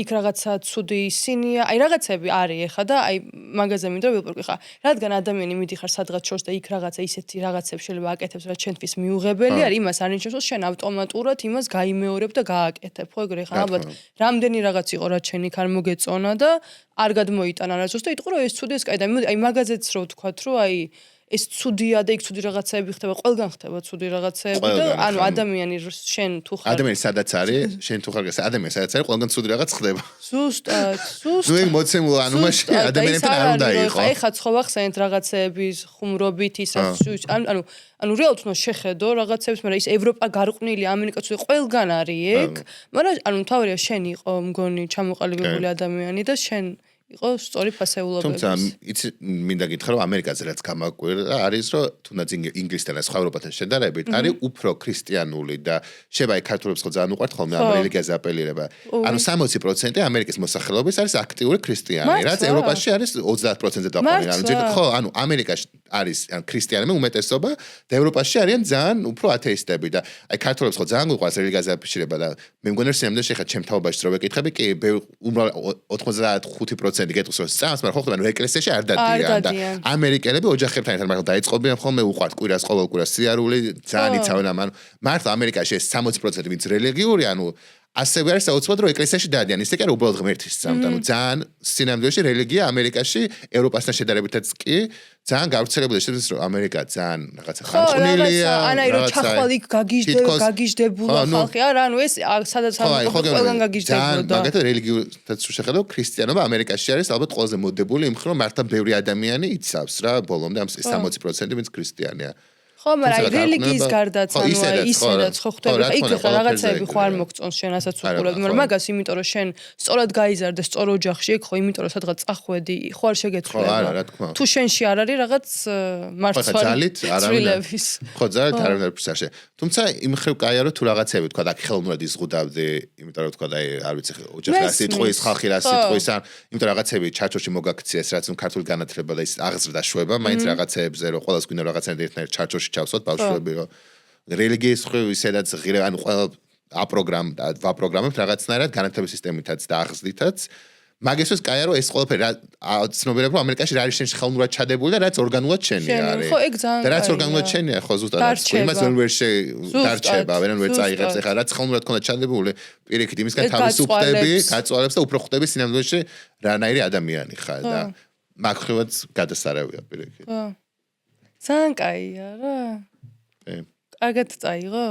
იქ რაღაცა ცუდი ისინია. აი რაღაცები არის ეხა და აი მაგაზე მინდა რომ ვილაპარაკო ხა. რადგან ადამიანი მიდიხარ სადღაც შორს და იქ რაღაცა ისეთი რაღაცებს შეიძლება აკეთებს, რაც ჩვენთვის მიუღებელი არის, იმას არ ნიშნავს, რომ შენ ავტომატურად იმას გაიმეორებ და გააკეთებ. ხო ეგრე ხა ალბათ რამდენი რაღაც იყო რაც შენ იქ არ მოგეწონა და არ გადმოიტანა რა ზუსტად იტყო რომ ეს ცუდი ეს კაი და აი მაგაზეც რო ვთქვათ რომ აი ეს ცუდია და იქ ცუდი რაღაცები ხდება ყველგან ხდება ცუდი რაღაცები და ანუ ადამიანი შენ თუ ხარ ადამიანი სადაც არის შენ თუ ხარ ადამიანი სადაც არის ყველგან ცუდი რაღაც ხდება ზუსტად ნუ ეგ მოცემულა ანუ მაშინ ადამიანებთან არ უნდა იყო ეხა ცხოვა ხსენეთ რაღაცეების ხუმრობით ისაც ანუ რეალურად უნდა შეხედო რაღაცებს მაგრამ ის ევროპა გარყვნილი ამერიკა ცუდი ყველგან არის ეგ მაგრამ ანუ თავია შენ იყო მგონი ჩამოყალიბებული ადამიანი და შენ იყო სწორი ფასეულობები. თუმცა იცი მინდა გითხრა რომ ამერიკაზე რაც გამაკვირდა არის რომ თუნდაც ინგლისთან და სხვა ევროპასთან შედარებით არის უფრო ქრისტიანული და შევა ქართულებს ხო ძალიან უყვართ ხოლმე ამ რელიგიაზე აპელირება. ანუ 60% ამერიკის მოსახლეობის არის აქტიური ქრისტიანი, რაც ევროპაში არის 30%-ზე დაყვანილი. ანუ ხო, ანუ ამერიკაში არის ქრისტიანები უმეტესობა და ევროპაში არიან ძალიან უფრო ათეისტები და აი ქართულებს ხო ძალიან უყვართ რელიგიაზე აპელირება და მე მგონი რომ სინამდვილეში ხა ჩემ თაობაში რო ვეკითხები, კი 95% გეტყვის რომ სწავს, მაგრამ ხო ხდება რომ ეკლესიაში არ დადიან და ამერიკელები ოჯახებთან ერთად მართლა დაიწყობიან ხოლმე უყვართ კვირას ყოველ კვირას სიარული, ძალიან იცავენ ამან. მართლა ამერიკაში ეს 60% ვინც რელიგიური, ანუ ასევე არის საოცრად რომ ეკლესიაში დადიან. ისე კი არა უბრალოდ ღმერთის სწამთ, ანუ ძალიან სინამდვილეში რელიგია ამერიკაში ევროპასთან შედარებითაც კი ძალიან გავრცელებული შედის რომ ამერიკა ძალიან რაღაცა ხანყვნილია. ანაი რომ ჩახვალ იქ გაგიჟდებულა ხალხი არა ანუ ეს სადაც ყველგან გაგიჟდებოდა. მაგათი რელიგიურად შეხედო ქრისტიანობა ამერიკაში არის ალბათ ყველაზე მოდებული იმ ხრო მართლა ბევრი ადამიანი იცავს რა ბოლომდე ამ 60% ვინც ქრისტიანია. ხო, მაგრამ რელიგიის გარდაც ანუ ისედაც ხო ხდება. იქ ხა რაღაცები ხო არ მოგწონს შენ ასაც უყურებ, მაგრამ მაგას იმიტომ რომ შენ სწორად გაიზარდე სწორ ოჯახში, იქ ხო იმიტომ რომ სადღაც წახვედი, ხო არ შეგეცვლება. თუ შენში არ არის რაღაც მართვალი ცვლილების. ხო, ძალით არავის არ შე. თუმცა იმ ხრივ კაია რომ თუ რაღაცები თქვა და ხელოვნურად იზღუდავდი, იმიტომ რომ თქვა და არ ვიცი ოჯახი რა სიტყვის, ხალხი რა სიტყვის, იმიტომ რაღაცები ჩარჩოში მოგაქციეს, რაც ქართული განათლება და ის აღზრდა შვება, მაინც რაღაცეებზე რომ ყოველს გვინდა რაღაცა ერთნაირ ჩარჩოში ჩავსვათ ბავშვები რომ რელიგიის ხრივ ისედაც ღირე ანუ ყველა ვაპროგრამებთ რაღაცნაირად განათლების სისტემითაც და აღზრდითაც მაგისთვის კაია რომ ეს ყველაფერი ცნობიერება რომ ამერიკაში რა არის შენში ხელოვნურად ჩადებული და რაც ორგანულად შენია არის ხო ეგ ძალიან და რაც ორგანულად შენია ხო ზუსტად იმას დარჩება ვერან ვერ წაიღებს ეხლა რაც ხელოვნურად ქონდა ჩადებული პირიქით იმისგან თავისუფლდები გაწვალებს და უფრო ხვდები სინამდვილეში რანაირი ადამიანი ხარ და მაგ ხრივაც გადასარავია პირიქით ძალიან კაია რა. კარგად წაიღო?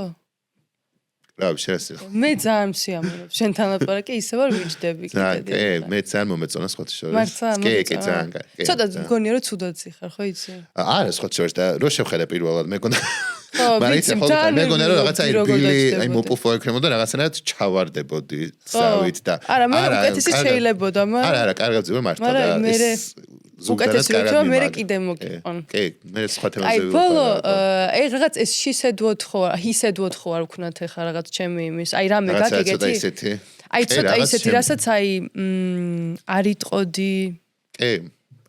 რა შეიძლება. მე ძალიან მსიამოვნებ. შენთან ლაპარაკი ისე ვარ ვიჯდები კიდე. მე ძალიან მომეწონა სხვათა შორის. კი, ძალიან კაი. ცოტა მგონია რომ ცუდაცი ხარ, ხო იცი? არა, სხვათა შორის და რო შევხედე პირველად მე გონდა მაგრამ იცი ხო მე გონია რომ რაღაცა ბილი აი მოპუფო ექნებოდა რაღაცნაირად ჩავარდებოდი ზავით და არა მე უკეთესი შეიძლებოდა მაგრამ არა კარგად ძვირ მართლა და ეს უკეთესი რომ მე კიდე მოგიყონ კი მე სხვა თემაზე აი ბოლო აი რაღაც ეს შისედვოთ ხო ჰისედვოთ ხო არ ვქნათ ახლა რაღაც ჩემი იმის აი რამე გაგიგეთი აი ცოტა ისეთი რასაც აი არიტყოდი კი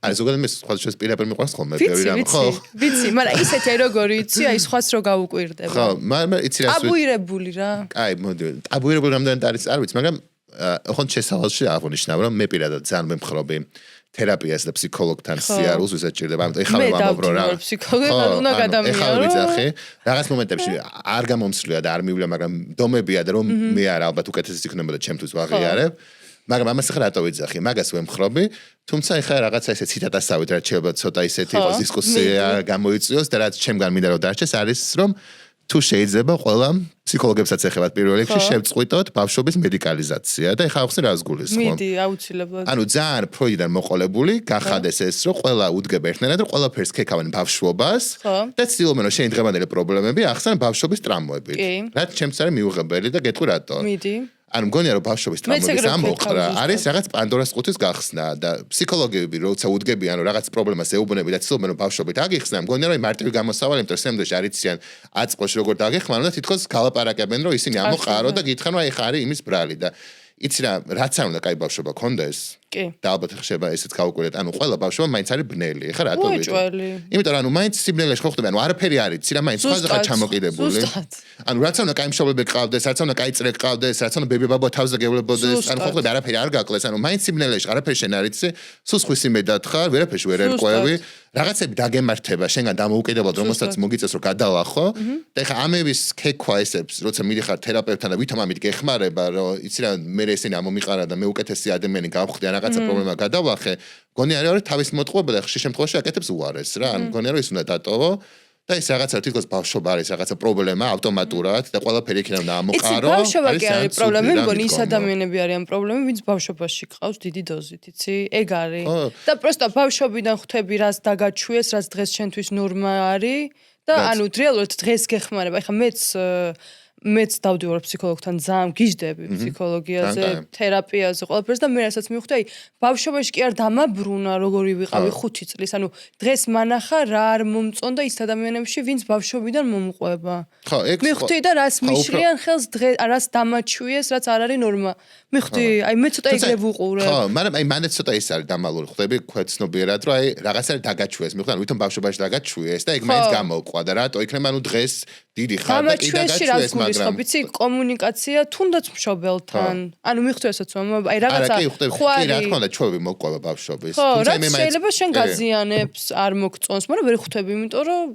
აი ზოგადად მე სხვა შეს პირაპირ მიყვარს ხოლმე ბევრი რამ ხო ვიცი მაგრამ ისეთი აი როგორი იცი აი სხვას რო გაუკვირდება ხო მაგრამ იცი რა აბუირებული რა აი მოდი აბუირებული რამდენად არის არ ვიცი მაგრამ ხონ შესავალში აღნიშნავ რომ მე პირადად ძალიან მემხრობი თერაპიას და ფსიქოლოგთან სიარულს ვისაც ჭირდება. ამიტომ ეხლა ვამბობ რა. მე ფსიქოლოგთან უნდა გადამიარო. ეხლა ვიცი რაღაც მომენტებში არ გამომსვლია და არ მივლა, მაგრამ დომებია და რომ მე არ ალბათ უკეთესი იქნებოდა ჩემთვის ვაღიარებ. მაგრამ ამას ახლა რატო ვიძახი? მაგას ვემხრობი. თუმცა ეხლა რაღაცა ესე ციტატასავით რაც შეიძლება ცოტა ისეთი იყოს დისკუსია გამოიწვიოს და რაც ჩემგან მინდა რომ დარჩეს არის რომ თუ შეიძლება ყველა ფსიქოლოგებსაც ეხებათ პირველ რიგში შევწყვიტოთ ბავშვობის მედიკალიზაცია და ეხლა ახსნე რას გულისხმობ. მიდი აუცილებლად. ანუ ძალიან ფროიდიდან მოყოლებული გახადეს ეს რომ ყველა უდგება ერთნაირად რომ ყველაფერს ქეკავენ ბავშვობას და ცდილობენ რომ შენი დღევანდელი პრობლემები ახსნან ბავშვობის ტრამვებით. რაც ჩემს არის მიუღებელი და გეტყვი რატო. მიდი. ანუ მგონია რომ ბავშვობის ტრამვების ამოყრა არის რაღაც პანდორას ყუთის გახსნა და ფსიქოლოგები როცა უდგებიან რომ რაღაც პრობლემას ეუბნები და ცდილობენ რომ ბავშვობით აგიხსნან მგონია რომ მარტივი გამოსავალი იმიტომ რომ სამდეში არ იციან აწყოში როგორ დაგეხმარონ და თითქოს გალაპარაკებენ რომ ისინი ამოყარო და გითხრან რომ აი ხარი იმის ბრალი და იცი რა, რაც არ უნდა კაი ბავშვობა კონდეს. კი. და ალბათ ხდება ესეც გავუკვირდეთ. ანუ ყველა ბავშვობა მაინც არის ბნელი. ეხლა რატო ვიტყვი? უეჭველი. იმიტომ რომ მაინც სიბნელეში ხო ხდება, ანუ არაფერი არ იცი რა, მაინც სხვაზე ხარ ჩამოკიდებული. ანუ რაც უნდა კაი მშობლები გყავდეს, რაც უნდა კაი წრე გყავდეს, რაც უნდა ბებია ბაბა თავზე გეულებოდეს, ანუ ხო ხდება არაფერი არ გაკლეს, ანუ მაინც სიბნელეში არაფერი შენ არ იცი, სულ ხვის იმედად ხარ, ვერაფერში ვერ ერკვევი. რაღაცები დაგემართება შენგან დამოუკიდებლად რომელსაც მოგიწევს რომ გადალახო და ეხლა ამების ქექვა ესებს როცა მიდიხარ თერაპევტთან და ვითომ ამით გეხმარება რომ იცი რა მე ესენი ამომიყარა და მე უკეთესი ადამიანი გავხდი ან რაღაცა პრობლემა გადავახე გონი არის თავის მოტყუება და ხშირ შემთხვევაში აკეთებს უარეს რა ან გონი რომ ის უნდა დატოვო და ეს რაღაცა თითქოს ბავშვობა არის რაღაცა პრობლემა ავტომატურად და ყველაფერი იქნება უნდა ამოყარო ბავშვობა კი არის პრობლემა მგონი ის ადამიანები არიან პრობლემა ვინც ბავშვობაში ყავს დიდი დოზით იცი ეგ არის და პროსტა ბავშვობიდან ხვდები რას დაგაჩვიეს რაც დღეს შენთვის ნორმა არის და ანუ რეალურად დღეს გეხმარება ეხლა მეც დავდივარ ფსიქოლოგთან ძალიან გიждდები ფსიქოლოგიაზე თერაპიაზე ყველაფერს და მე რასაც მივხვდი აი ბავშვობაში კი არ დამაბრუნა როგორი ვიყავი 5 წლის ანუ დღეს მანახა რა არ მომწონდა ის ადამიანებში ვინც ბავშვობიდან მომყვება ხო ეგ მივხვდი და რას მიშლიან ხელს დღეს რას დამაჩვიეს რაც არ არის ნორმა მივხვდი აი მე ცოტა ეგრე ვუყურე ხო მაგრამ აი მანაც ცოტა ის არის დამალული ხვდები ქვეცნობიერად რომ აი რაღაცა დაგაჩვიეს მივხვდი ანუ ვითომ ბავშვობაში დაგაჩვიეს და ეგ მაინც გამოყვა და რატო იქნება ანუ დღეს დიდი ხარ და კი დაგაჩვიეს მაგრამ ვიცი კომუნიკაცია თუნდაც მშობელთან ანუ მივხვდი რასაც აი რაღაცა კი რა თქმა უნდა ჩვევი მოყვება ბავშვობის თუმცა მე შეიძლება შენ გაზიანებს არ მოგწონს მაგრამ ვერ ხვდები იმიტომ რომ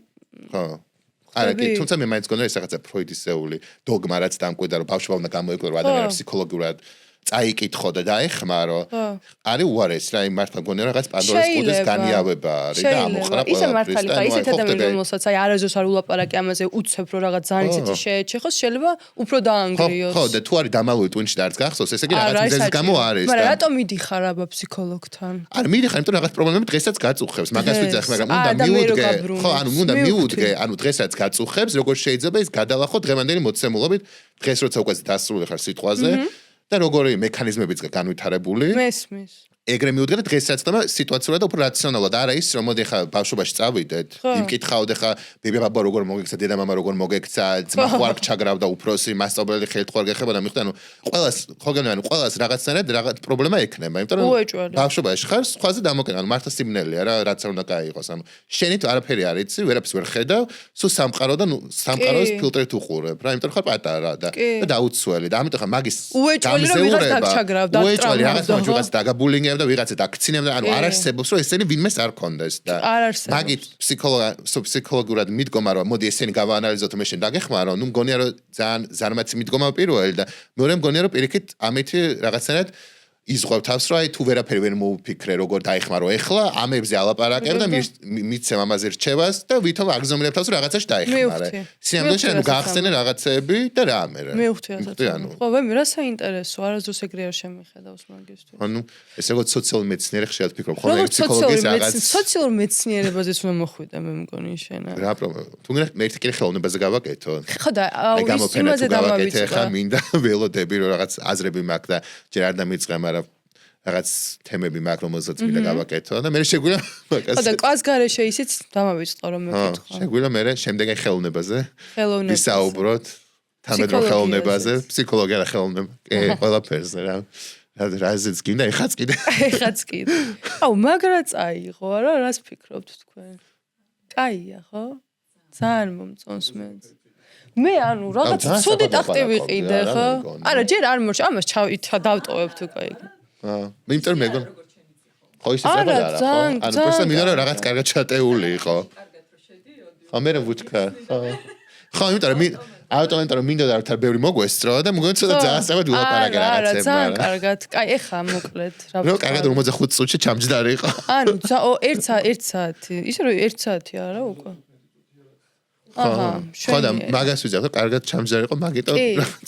ხო არა კი თუმცა მე მაინც გონია ეს რაღაცა ფროიდისეული დოგმა რაც დამკვიდრა რომ ბავშვობა უნდა გამოიკვლირო რომ ადამიანები ფსიქოლოგიურად წაიკითხო და დაეხმარო არის უარესი რა იმ მართლა გონია რაღაც პანდორას კუდის განიავება არის და ამოხრა ყველა ისე მართალი ხა ისეთ ადამიანებს რომელსაც აი არაზოს არ ულაპარაკი ამაზე უცებ რომ რაღაც ძალიან ისეთი შეეჩეხოს შეიძლება უფრო დაანგრიოს ხო და თუ არის დამალული ტვინში და არც გახსოვს ესე იგი რაღაც მიზეზის გამო არის და მაგრამ რატომ მიდიხარ აბა ფსიქოლოგთან არა მიდიხარ იმიტომ რაღაც პრობლემები დღესაც გაწუხებს მაგას ვიძახ მაგრამ უნდა მიუდგე ხო ანუ უნდა მიუდგე ანუ დღესაც გაწუხებს როგორ შეიძლება ის გადალახო დღევანდელი მოცემულობით დღეს როცა უკვე დასრულე ხარ სიტყვაზე და როგორი მექანიზმებიც განვითარებული მესმის ეგრე მივუდგე და დღესაც და სიტუაციურად უფრო რაციონალურად არა ის რომ მოდი ხა ბავშვობაში წავიდეთ იმ კითხავთ ხა ბებია ბაბა როგორ მოგექცა დედა მამა როგორ მოგექცა ძმა ხوار ჩაგრავდა უფროსი მასწავლებელი ხელთ ხوار გეხებოდა მიხდა ანუ ყველას ხო გენო ანუ ყველას რაღაცნაირად რაღაც პრობლემა ექნება იმიტომ რომ ბავშვობაში ხარ სხვაზე დამოკიდე ანუ მართლა სიმნელია რა რაც არ უნდა გაიყოს ანუ შენით არაფერი არ იცი ვერაფერს ვერ ხედავ სულ სამყარო და სამყაროს ფილტრით უყურებ რა იმიტომ ხარ პატარა და დაუცველი და ამიტომ ხა მაგის გამზეურება უეჭველი რაღაც დაგაბულინგებ და ვიღაცა დაქცინებდა ანუ არ არსებობს რომ ესენი ვინმეს არ კონდეს და მაგით ფსიქოლოგიურად მიდგომა რომ მოდი ესენი გავაანალიზოთ მე შენ დაგეხმარო ნუ მგონია რომ ძალიან ზარმაცი მიდგომა პირველი და მეორე მგონია რომ პირიქით ამეთი რაღაცნაირად იზღვევ თავს რომ აი თუ ვერაფერი ვერ მოუფიქრე როგორ დაეხმარო ეხლა ამებზე ალაპარაკებ და მიცემ ამაზე რჩევას და ვითომ აგზომილებ თავს რომ რაღაცაში დაეხმარე სიამოვნებაში ანუ გაახსენე რაღაცეები და რა ამერე მივხვდი ასე ხო მე რა საინტერესო არასდროს ეგრე არ შემიხედავს მაგისთვის ანუ ეს როგორც სოციალური მეცნიერი ხშირად ფიქრობ ხოლმე ფსიქოლოგიის რაღაც სოციალურ მეცნიერებაზეც უნდა მოხვიდე მე მგონი შენ რა პრობლემა თუ მე ერთი კითხვა ხელოვნებაზე გავაკეთო ხო და იმაზე დავაკეთე ხა მინდა ველოდები რომ რაღაც აზრები მაქვს და ჯერ არ დამიწყე მაგრამ რაღაც თემები მაქვს რომელსაც მინდა გავაკეთო და მე შეგვიძლია მაგას ხო და კლას გარეშე ისიც დამავიწყო რომ მეკითხა შეგვიძლია მე შემდეგი ხელოვნებაზე ვისაუბროთ თამედრო ხელოვნებაზე ფსიქოლოგია და ხელოვნება ყველაფერზე რა რაზეც გინდა ეხაც კიდე აუ მაგრა წაიღო არა რას ფიქრობთ თქვენ კაია ხო ძალიან მომწონს მე ანუ რაღაც ცუდი ტახტი ვიყიდე ხო არა ჯერ არ მოშ ამას დავტოვებ თუ კაი მე იმიტომ მეგონ ხო ისე ზაბა არა ხო ანუ პროსტა მინდა რომ რაღაც კარგად ჩატეული იყო ხო მე რა ვუჩქა ხო იმიტომ რომ ავტომატურად მინდა და արդარ ბევრი მოგვესწრო და მგონი ცოტა ძალიან სწრაფად ვილაპარაკე რაღაცებს არა ძალიან კარგად კაი ეხა მოკლედ რა ვთქვა კარგად 45 წუთში ჩამჯდარი იყო ანუ 1 საათი ისე რომ 1 საათი არა უკვე ხო და მაგას ვიძახ რომ კარგად ჩამჯდარი იყო მაგიტო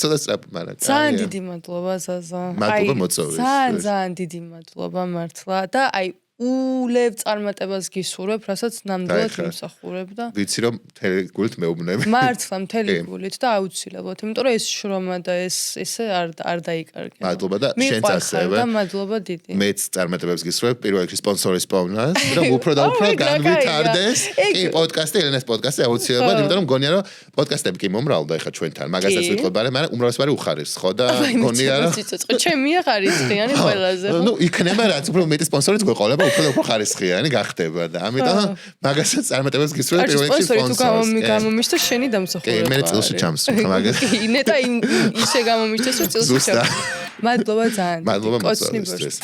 ცოტა სწრაფ მაგრამ ძალიან დიდი მადლობა ზაზა მადლობა მოწვევის ძალიან დიდი მადლობა მართლა და აი ულევ წარმატებას გისურვებ, რასაც ნამდვილად იმსახურებ და ვიცი რომ მთელი გულით მეუბნები. მართლა მთელი გულით და აუცილებლად, იმიტომ რომ ეს შრომა და ესე არ დაიკარგება. მადლობა და შენც ასევე. და მადლობა დიდი. მეც წარმატებებს გისურვებ, პირველ რიგში სპონსორის პოვნა, რომ უფრო და უფრო განვითარდეს. კი, პოდკასტი, ელენეს პოდკასტი აუცილებლად, იმიტომ რომ მგონია რომ პოდკასტები კი მომრავლდა ეხა ჩვენთან, მაგასაც ვიტყოდ, მაგრამ უმრავლესობარი უხარეს, ხო და მგონია რომ ჩემია ხარისხიანი ყველაზე. ნუ იქნება რაც უფრო მეტი სპონსორიც გვეყოლება, უფრო და უფრო ხარისხიანი გახდება და ამიტომ მაგასაც წარმატებებს გისურვებ პირველ რიგში სპონსორს. გამომიშთა შენი დამსახურება. კი, მე წილში ჩამსვი, მაგას. კი, ნეტა ისე გამომიშთეს რომ წილში ჩამსვი. მადლობა ძალიან. მადლობა კოცნიბურს.